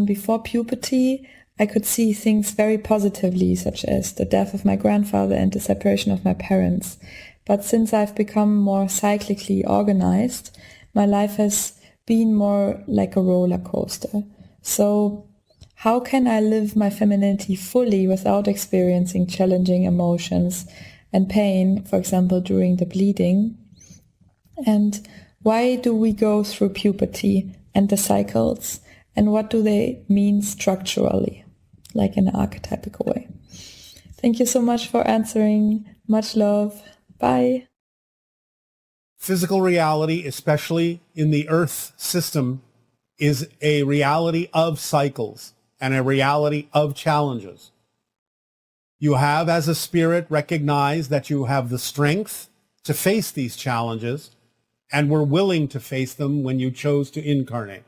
Speaker 10: Before puberty, I could see things very positively, such as the death of my grandfather and the separation of my parents. But since I've become more cyclically organized, my life has been more like a roller coaster. So how can I live my femininity fully without experiencing challenging emotions and pain, for example, during the bleeding? And why do we go through puberty and the cycles? And what do they mean structurally, like in an archetypical way? Thank you so much for answering. Much love. Bye.
Speaker 2: Physical reality, especially in the Earth system, is a reality of cycles and a reality of challenges. You have, as a spirit, recognized that you have the strength to face these challenges and were willing to face them when you chose to incarnate.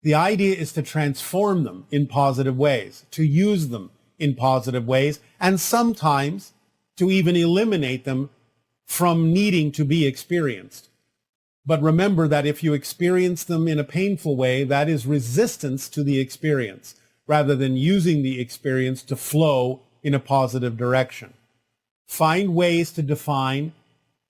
Speaker 2: The idea is to transform them in positive ways, to use them in positive ways, and sometimes to even eliminate them from needing to be experienced. But remember that if you experience them in a painful way, that is resistance to the experience, rather than using the experience to flow in a positive direction. Find ways to define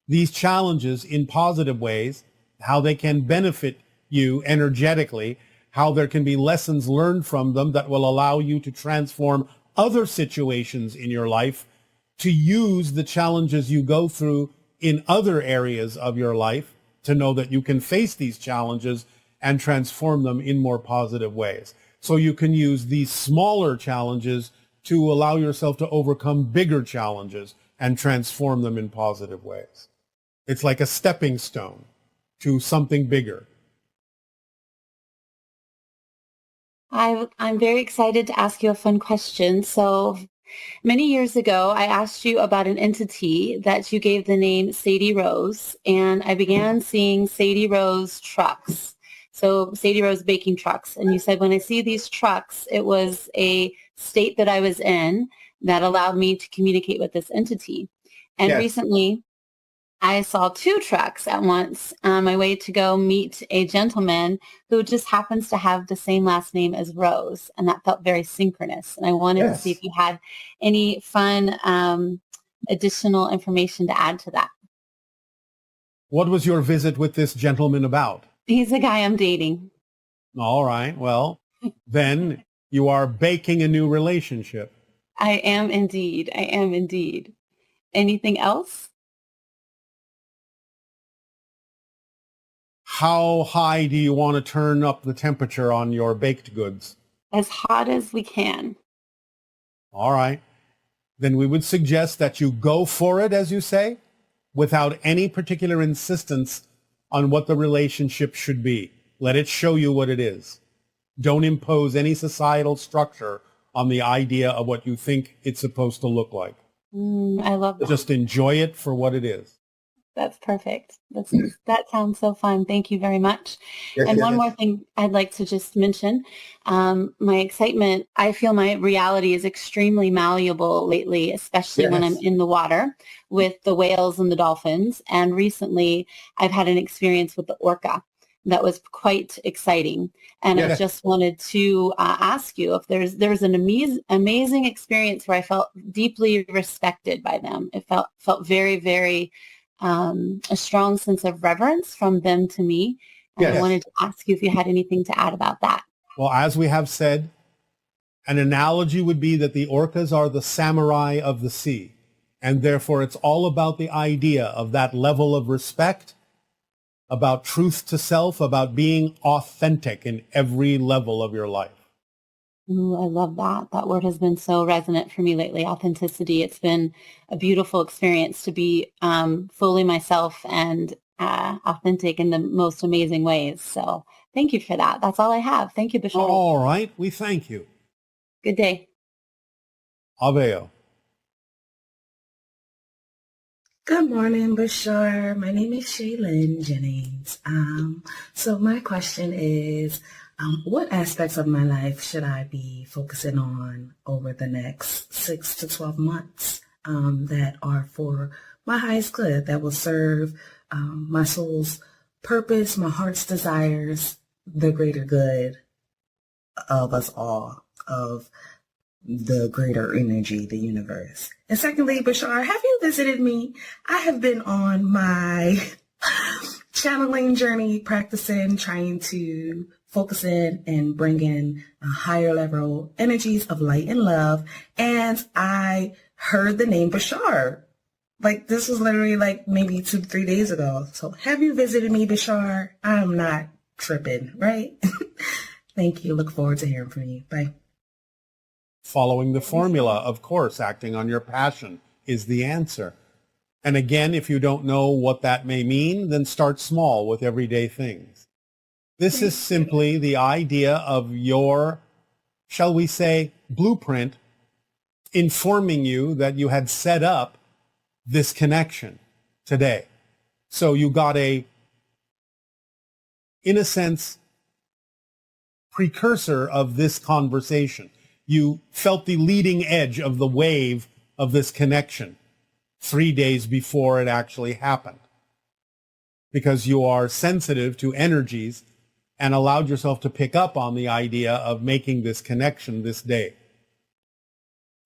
Speaker 2: these challenges in positive ways, how they can benefit you energetically, how there can be lessons learned from them that will allow you to transform other situations in your life, to use the challenges you go through in other areas of your life to know that you can face these challenges and transform them in more positive ways. So you can use these smaller challenges to allow yourself to overcome bigger challenges and transform them in positive ways. It's like a stepping stone to something bigger.
Speaker 11: I'm very excited to ask you a fun question. So many years ago, I asked you about an entity that you gave the name Sadie Rose, and I began seeing Sadie Rose trucks. So Sadie Rose baking trucks. And you said, when I see these trucks, it was a state that I was in that allowed me to communicate with this entity. And
Speaker 2: Yes.
Speaker 11: recently, I saw two trucks at once on my way to go meet a gentleman who just happens to have the same last name as Rose. And that felt very synchronous. And I wanted to see if you had any fun additional information to add to that.
Speaker 2: What was your visit with this gentleman about?
Speaker 11: He's the guy I'm dating.
Speaker 2: All right. Well, then you are baking a new relationship.
Speaker 11: I am indeed. I am indeed. Anything else?
Speaker 2: How high do you want to turn up the temperature on your baked goods?
Speaker 11: As hot as we can.
Speaker 2: All right. Then we would suggest that you go for it, as you say, without any particular insistence on what the relationship should be. Let it show you what it is. Don't impose any societal structure on the idea of what you think it's supposed to look like.
Speaker 11: I love that.
Speaker 2: Just enjoy it for what it is.
Speaker 11: That's perfect. That sounds so fun. Thank you very much.
Speaker 2: Yes,
Speaker 11: and
Speaker 2: yes,
Speaker 11: one
Speaker 2: yes.
Speaker 11: more thing I'd like to just mention. My excitement, I feel my reality is extremely malleable lately, especially when I'm
Speaker 2: Yes.
Speaker 11: in the water with the whales and the dolphins. And recently I've had an experience with the orca that was quite exciting. And I
Speaker 2: Yes.
Speaker 11: just wanted to ask you if there's an amazing experience where I felt deeply respected by them. It felt very, very a strong sense of reverence from them to me. And
Speaker 2: Yes.
Speaker 11: I wanted to ask you if you had anything to add about that.
Speaker 2: Well, as we have said, an analogy would be that the orcas are the samurai of the sea. And therefore, it's all about the idea of that level of respect, about truth to self, about being authentic in every level of your life.
Speaker 11: Ooh, I love that. That word has been so resonant for me lately, authenticity. It's been a beautiful experience to be fully myself and authentic in the most amazing ways. So thank you for that. That's all I have. Thank you, Bashar.
Speaker 2: All right. We thank you.
Speaker 11: Good day.
Speaker 2: Aveo.
Speaker 12: Good morning, Bashar. My name is Shaylin Jennings. So my question is, what aspects of my life should I be focusing on over the next 6 to 12 months that are for my highest good, that will serve my soul's purpose, my heart's desires, the greater good of us all, of the greater energy, the universe? And secondly, Bashar, have you visited me? I have been on my channeling journey, practicing, trying to focus in and bring in higher level energies of light and love. And I heard the name Bashar. Like, this was literally like maybe 2-3 days ago. So have you visited me, Bashar? I'm not tripping, right? Thank you. Look forward to hearing from you. Bye.
Speaker 2: Following the formula, of course, acting on your passion is the answer. And again, if you don't know what that may mean, then start small with everyday things. This is simply the idea of your, shall we say, blueprint informing you that you had set up this connection today. So you got in a sense, precursor of this conversation. You felt the leading edge of the wave of this connection 3 days before it actually happened, because you are sensitive to energies and allowed yourself to pick up on the idea of making this connection this day.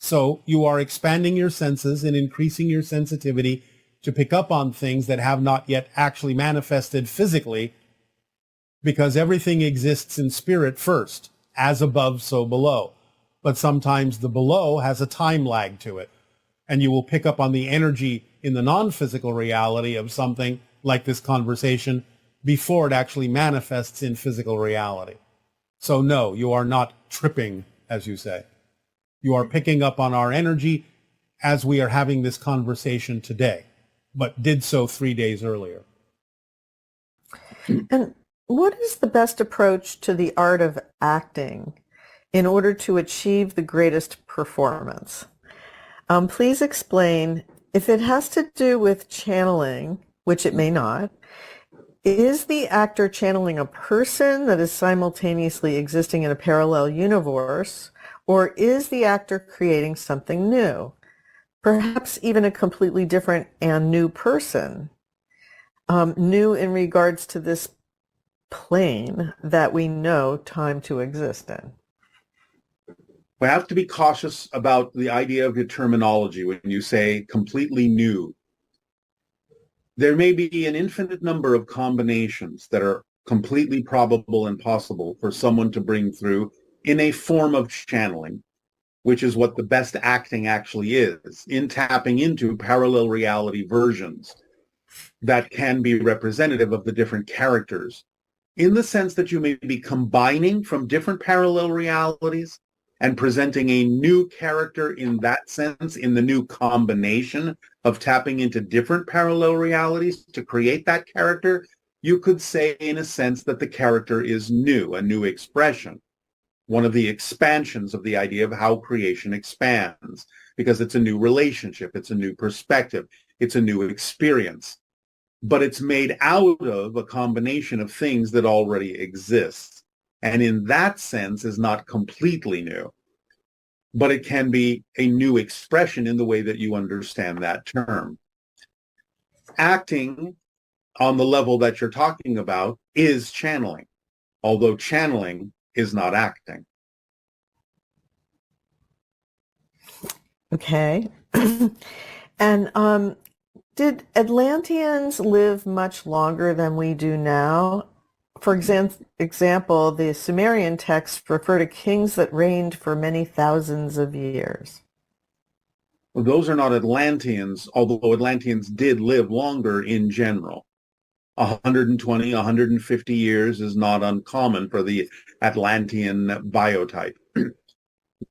Speaker 2: So you are expanding your senses and increasing your sensitivity to pick up on things that have not yet actually manifested physically, because everything exists in spirit first, as above, so below. But sometimes the below has a time lag to it, and you will pick up on the energy in the non-physical reality of something like this conversation before it actually manifests in physical reality. So no, you are not tripping, as you say. You are picking up on our energy as we are having this conversation today, but did so 3 days earlier.
Speaker 13: And what is the best approach to the art of acting in order to achieve the greatest performance? Please explain if it has to do with channeling, which it may not. Is the actor channeling a person that is simultaneously existing in a parallel universe, or is the actor creating something new? Perhaps even a completely different and new person, new in regards to this plane that we know time to exist in.
Speaker 2: We have to be cautious about the idea of your terminology when you say completely new. There may be an infinite number of combinations that are completely probable and possible for someone to bring through in a form of channeling, which is what the best acting actually is, in tapping into parallel reality versions that can be representative of the different characters, in the sense that you may be combining from different parallel realities and presenting a new character in that sense, in the new combination of tapping into different parallel realities to create that character. You could say, in a sense, that the character is new, a new expression, one of the expansions of the idea of how creation expands, because it's a new relationship, it's a new perspective, it's a new experience. But it's made out of a combination of things that already exist. And in that sense is not completely new, but it can be a new expression in the way that you understand that term. Acting on the level that you're talking about is channeling, although channeling is not acting.
Speaker 13: Okay. And did Atlanteans live much longer than we do now? For example, the Sumerian texts refer to kings that reigned for many thousands of years.
Speaker 2: Well, those are not Atlanteans, although Atlanteans did live longer in general. 120, 150 years is not uncommon for the Atlantean biotype.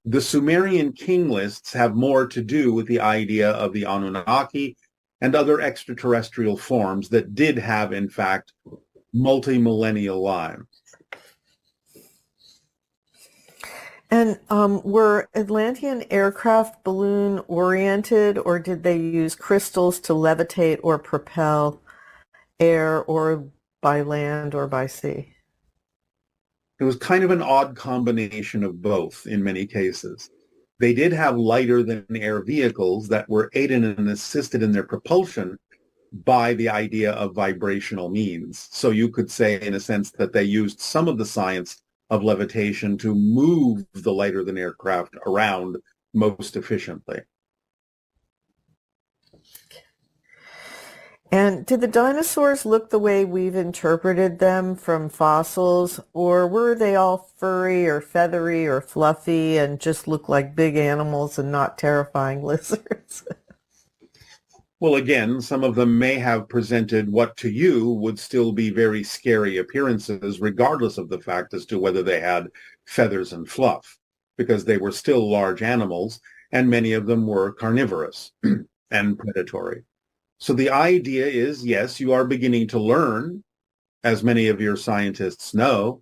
Speaker 2: The Sumerian king lists have more to do with the idea of the Anunnaki and other extraterrestrial forms that did have, in fact, multi-millennial lives.
Speaker 13: And were Atlantean aircraft balloon oriented, or did they use crystals to levitate or propel air, or by land or by sea?
Speaker 2: It was kind of an odd combination of both in many cases. They did have lighter than air vehicles that were aided and assisted in their propulsion by the idea of vibrational means. So you could say, in a sense, that they used some of the science of levitation to move the lighter than aircraft around most efficiently.
Speaker 13: And did the dinosaurs look the way we've interpreted them from fossils, or were they all furry or feathery or fluffy and just look like big animals and not terrifying lizards?
Speaker 2: Well, again, some of them may have presented what to you would still be very scary appearances, regardless of the fact as to whether they had feathers and fluff, because they were still large animals, and many of them were carnivorous and predatory. So the idea is, yes, you are beginning to learn, as many of your scientists know,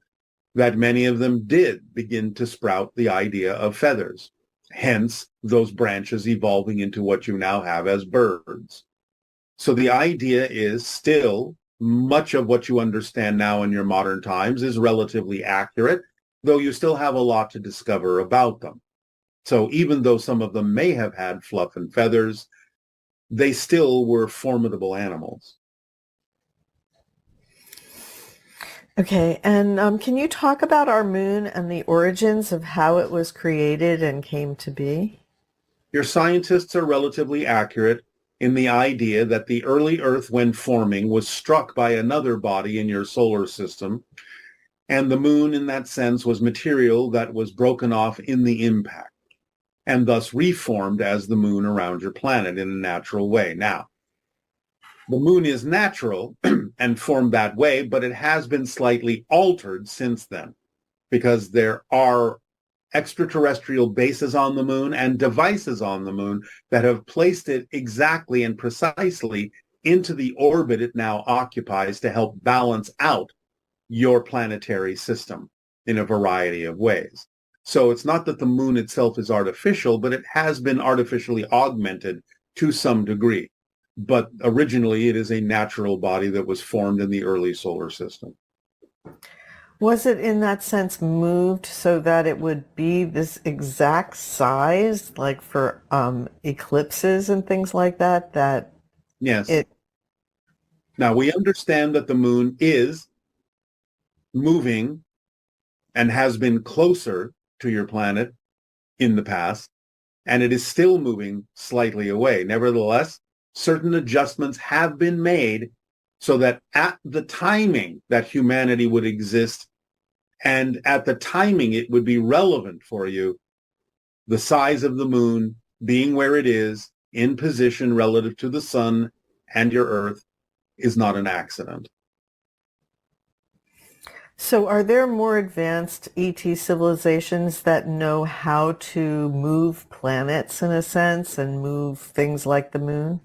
Speaker 2: that many of them did begin to sprout the idea of feathers. Hence, those branches evolving into what you now have as birds. So the idea is still, much of what you understand now in your modern times is relatively accurate, though you still have a lot to discover about them. So even though some of them may have had fluff and feathers, they still were formidable animals.
Speaker 13: Okay, and can you talk about our moon and the origins of how it was created and came to be?
Speaker 2: Your scientists are relatively accurate in the idea that the early Earth, when forming, was struck by another body in your solar system, and the moon, in that sense, was material that was broken off in the impact, and thus reformed as the moon around your planet in a natural way. Now, The moon is natural and formed that way, but it has been slightly altered since then because there are extraterrestrial bases on the moon and devices on the moon that have placed it exactly and precisely into the orbit it now occupies to help balance out your planetary system in a variety of ways. So it's not that the moon itself is artificial, but it has been artificially augmented to some degree. But originally it is a natural body that was formed in the early solar system.
Speaker 13: Was it in that sense moved so that it would be this exact size, like for eclipses and things like that?
Speaker 2: Yes. Now we understand that the moon is moving and has been closer to your planet in the past, and it is still moving slightly away. Nevertheless, certain adjustments have been made so that at the timing that humanity would exist and at the timing it would be relevant for you, the size of the moon being where it is in position relative to the sun and your Earth is not an accident.
Speaker 13: So are there more advanced ET civilizations that know how to move planets in a sense and move things like the moon?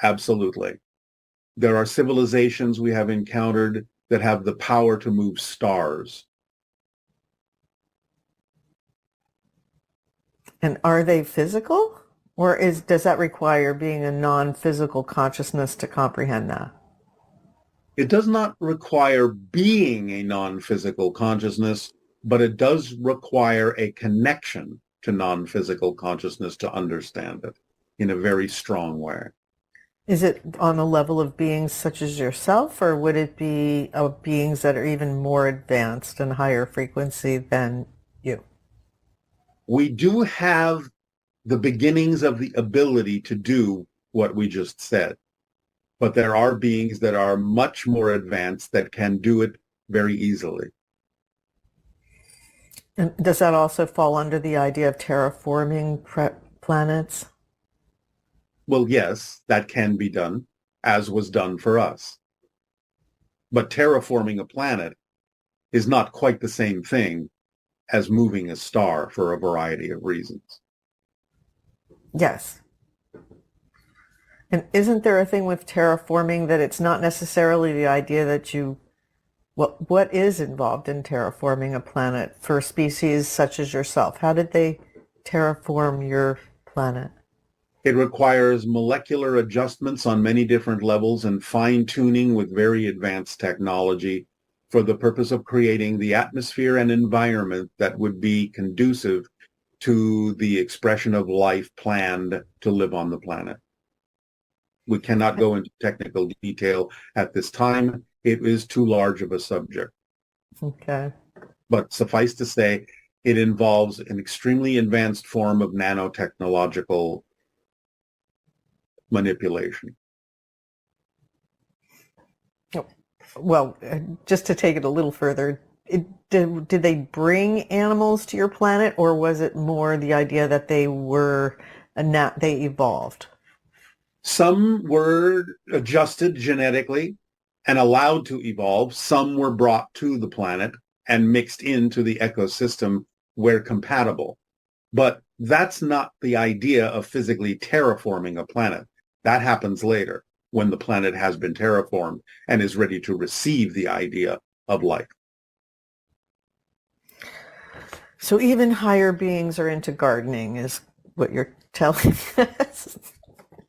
Speaker 2: Absolutely. There are civilizations we have encountered that have the power to move stars.
Speaker 13: And are they physical? Or does that require being a non-physical consciousness to comprehend that?
Speaker 2: It does not require being a non-physical consciousness, but it does require a connection to non-physical consciousness to understand it in a very strong way.
Speaker 13: Is it on the level of beings such as yourself, or would it be of beings that are even more advanced and higher frequency than you?
Speaker 2: We do have the beginnings of the ability to do what we just said, but there are beings that are much more advanced that can do it very easily.
Speaker 13: And does that also fall under the idea of terraforming planets?
Speaker 2: Well, yes, that can be done, as was done for us. But terraforming a planet is not quite the same thing as moving a star for a variety of reasons.
Speaker 13: Yes. And isn't there a thing with terraforming that it's not necessarily the idea that what is involved in terraforming a planet for species such as yourself? How did they terraform your planet?
Speaker 2: It requires molecular adjustments on many different levels and fine-tuning with very advanced technology for the purpose of creating the atmosphere and environment that would be conducive to the expression of life planned to live on the planet. We cannot go into technical detail at this time. It is too large of a subject.
Speaker 13: Okay.
Speaker 2: But suffice to say, it involves an extremely advanced form of nanotechnological manipulation.
Speaker 13: Well, just to take it a little further, did they bring animals to your planet, or was it more the idea that they evolved?
Speaker 2: Some were adjusted genetically and allowed to evolve. Some were brought to the planet and mixed into the ecosystem where compatible. But that's not the idea of physically terraforming a planet. That happens later when the planet has been terraformed and is ready to receive the idea of life.
Speaker 13: So even higher beings are into gardening, is what you're telling us.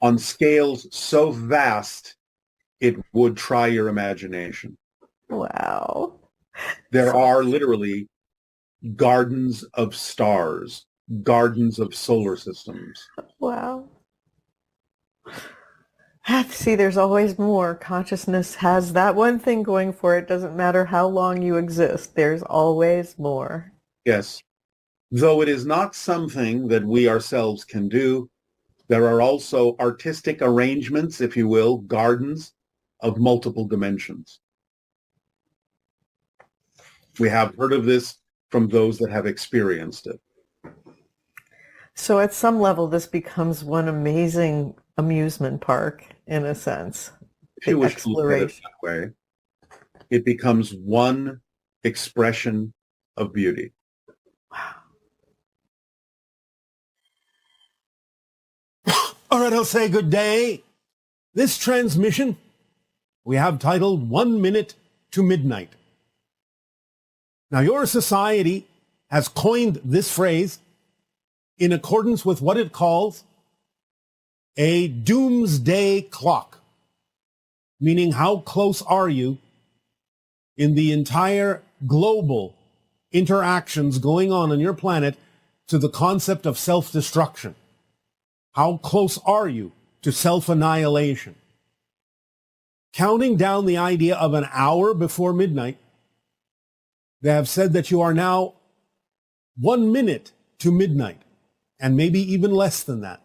Speaker 2: On scales so vast, it would try your imagination.
Speaker 13: Wow.
Speaker 2: There are literally gardens of stars, gardens of solar systems.
Speaker 13: Wow. See, there's always more. Consciousness has that one thing going for it. Doesn't matter how long you exist. There's always more.
Speaker 2: Yes. Though it is not something that we ourselves can do, there are also artistic arrangements, if you will, gardens of multiple dimensions. We have heard of this from those that have experienced it.
Speaker 13: So at some level, this becomes one amazing amusement park, in a sense.
Speaker 14: If you wish to look at it that way, it becomes one expression of beauty.
Speaker 2: All right, I'll say good day. This transmission we have titled 1 Minute to Midnight. Now, your society has coined this phrase in accordance with what it calls a doomsday clock, meaning how close are you in the entire global interactions going on your planet to the concept of self-destruction. How close are you to self-annihilation? Counting down the idea of an hour before midnight, they have said that you are now 1 minute to midnight, and maybe even less than that.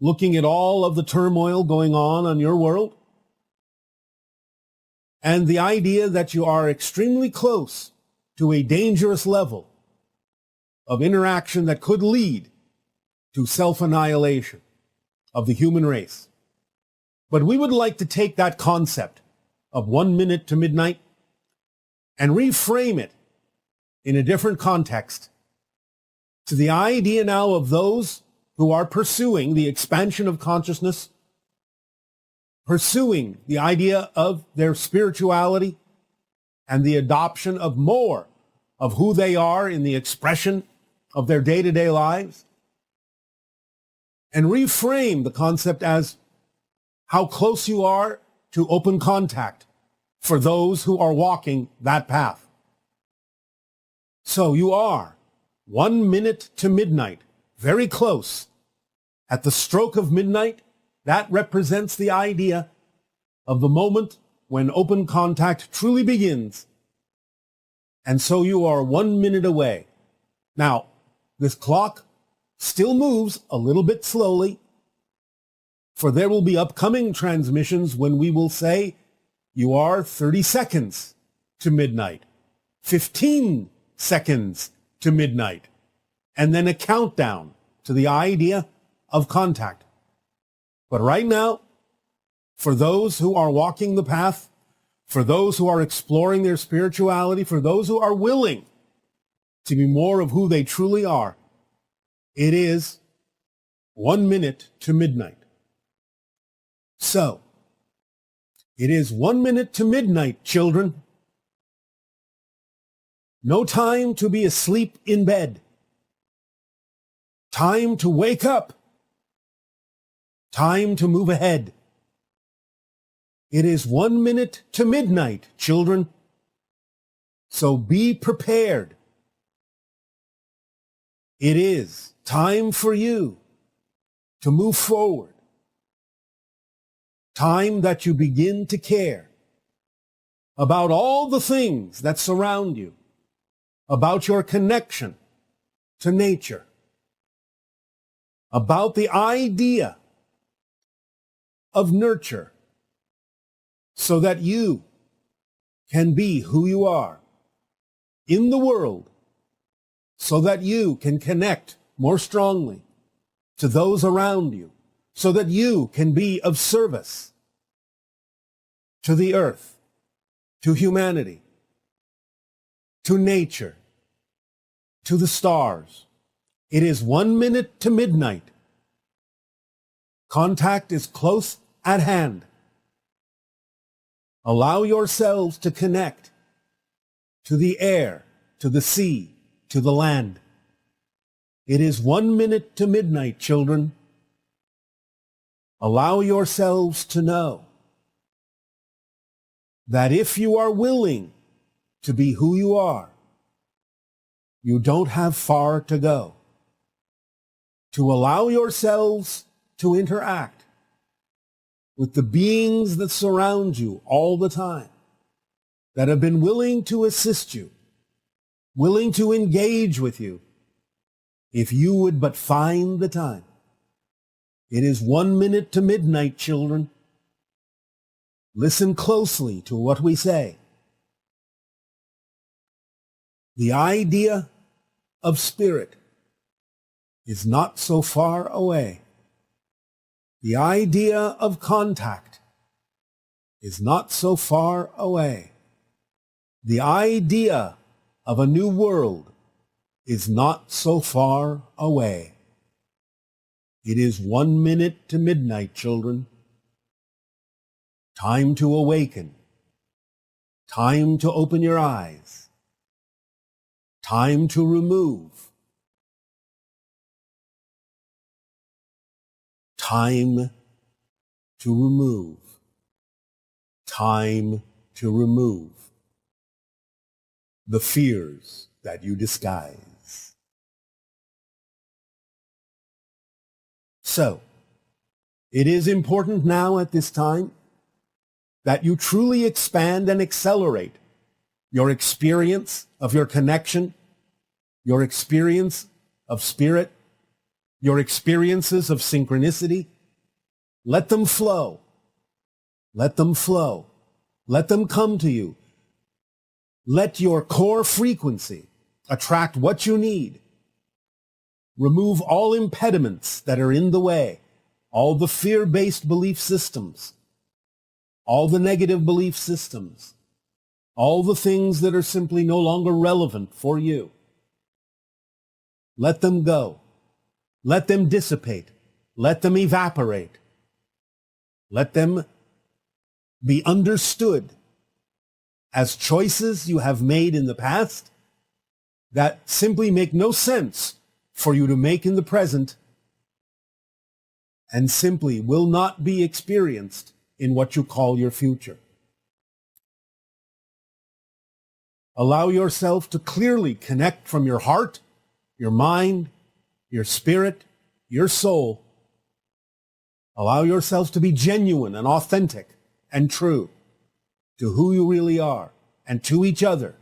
Speaker 2: Looking at all of the turmoil going on your world, and the idea that you are extremely close to a dangerous level of interaction that could lead to self-annihilation of the human race. But we would like to take that concept of 1 minute to midnight and reframe it in a different context to the idea now of those who are pursuing the expansion of consciousness, pursuing the idea of their spirituality and the adoption of more of who they are in the expression of their day-to-day lives, and reframe the concept as how close you are to open contact for those who are walking that path. So you are 1 minute to midnight, very close. At the stroke of midnight, that represents the idea of the moment when open contact truly begins. And so you are 1 minute away. Now, this clock still moves a little bit slowly, for there will be upcoming transmissions when we will say you are 30 seconds to midnight, 15 seconds to midnight, and then a countdown to the idea of contact. But right now, for those who are walking the path, for those who are exploring their spirituality, for those who are willing to be more of who they truly are, it is 1 minute to midnight. So, it is 1 minute to midnight, children. No time to be asleep in bed. Time to wake up. Time to move ahead. It is 1 minute to midnight, children. So be prepared. It is time for you to move forward. Time that you begin to care about all the things that surround you, about your connection to nature, about the idea of nurture, so that you can be who you are in the world, so that you can connect more strongly to those around you, so that you can be of service to the earth, to humanity, to nature, to the stars. It is 1 minute to midnight. Contact is close at hand. Allow yourselves to connect to the air, to the sea, to the land. It is 1 minute to midnight, children. Allow yourselves to know that if you are willing to be who you are, you don't have far to go. To allow yourselves to interact with the beings that surround you all the time, that have been willing to assist you, willing to engage with you, if you would but find the time. It is 1 minute to midnight, children. Listen closely to what we say. The idea of spirit is not so far away. The idea of contact is not so far away. The idea of a new world is not so far away. It is 1 minute to midnight, children. Time to awaken. Time to open your eyes. Time to remove. Time to remove. Time to remove the fears that you disguise. So, it is important now at this time that you truly expand and accelerate your experience of your connection, your experience of spirit, your experiences of synchronicity. Let them flow. Let them flow. Let them come to you. Let your core frequency attract what you need. Remove all impediments that are in the way, all the fear-based belief systems, all the negative belief systems, all the things that are simply no longer relevant for you. Let them go. Let them dissipate. Let them evaporate. Let them be understood as choices you have made in the past that simply make no sense for you to make in the present and simply will not be experienced in what you call your future. Allow yourself to clearly connect from your heart, your mind, your spirit, your soul. Allow yourself to be genuine and authentic and true to who you really are and to each other.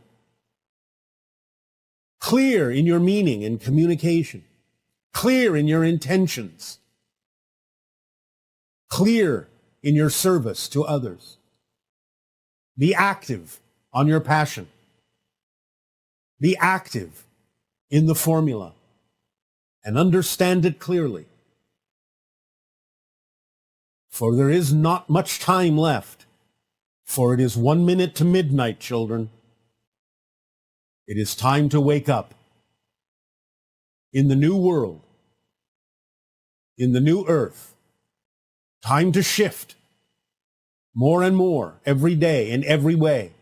Speaker 2: Clear in your meaning and communication. Clear in your intentions. Clear in your service to others. Be active on your passion. Be active in the formula and understand it clearly. For there is not much time left, for it is 1 minute to midnight, children. It is time to wake up. In the new world, in the new earth, time to shift more and more every day in every way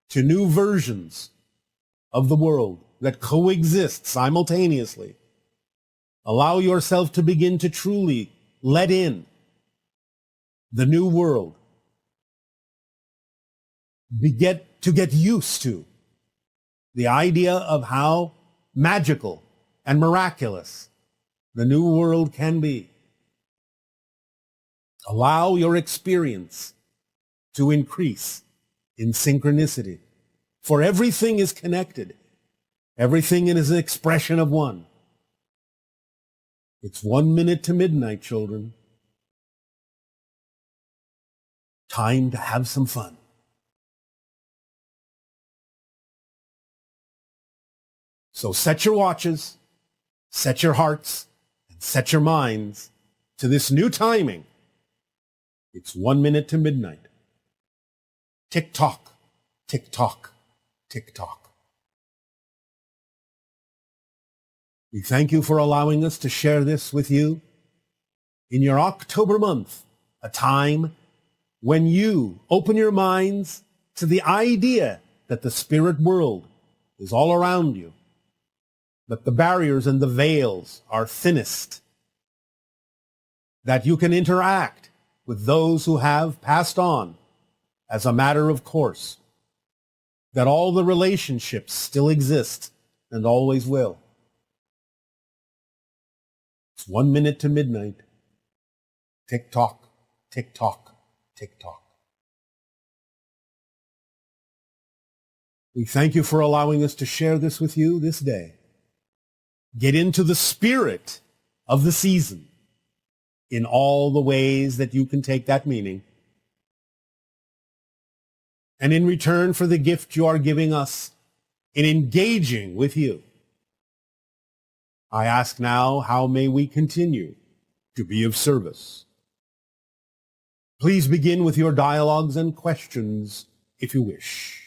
Speaker 2: to new versions of the world that coexist simultaneously. Allow yourself to begin to truly let in the new world. To get used to the idea of how magical and miraculous the new world can be. Allow your experience to increase in synchronicity, for everything is connected. Everything is an expression of one. It's 1 minute to midnight, children. Time to have some fun. So set your watches, set your hearts, and set your minds to this new timing. It's 1 minute to midnight. Tick tock, tick tock, tick tock. We thank you for allowing us to share this with you in your October month, a time when you open your minds to the idea that the spirit world is all around you, that the barriers and the veils are thinnest, that you can interact with those who have passed on as a matter of course, that all the relationships still exist and always will. It's 1 minute to midnight. Tick tock, tick tock, tick tock. We thank you for allowing us to share this with you this day. Get into the spirit of the season in all the ways that you can take that meaning. And in return for the gift you are giving us in engaging with you, I ask now, how may we continue to be of service? Please begin with your dialogues and questions if you wish.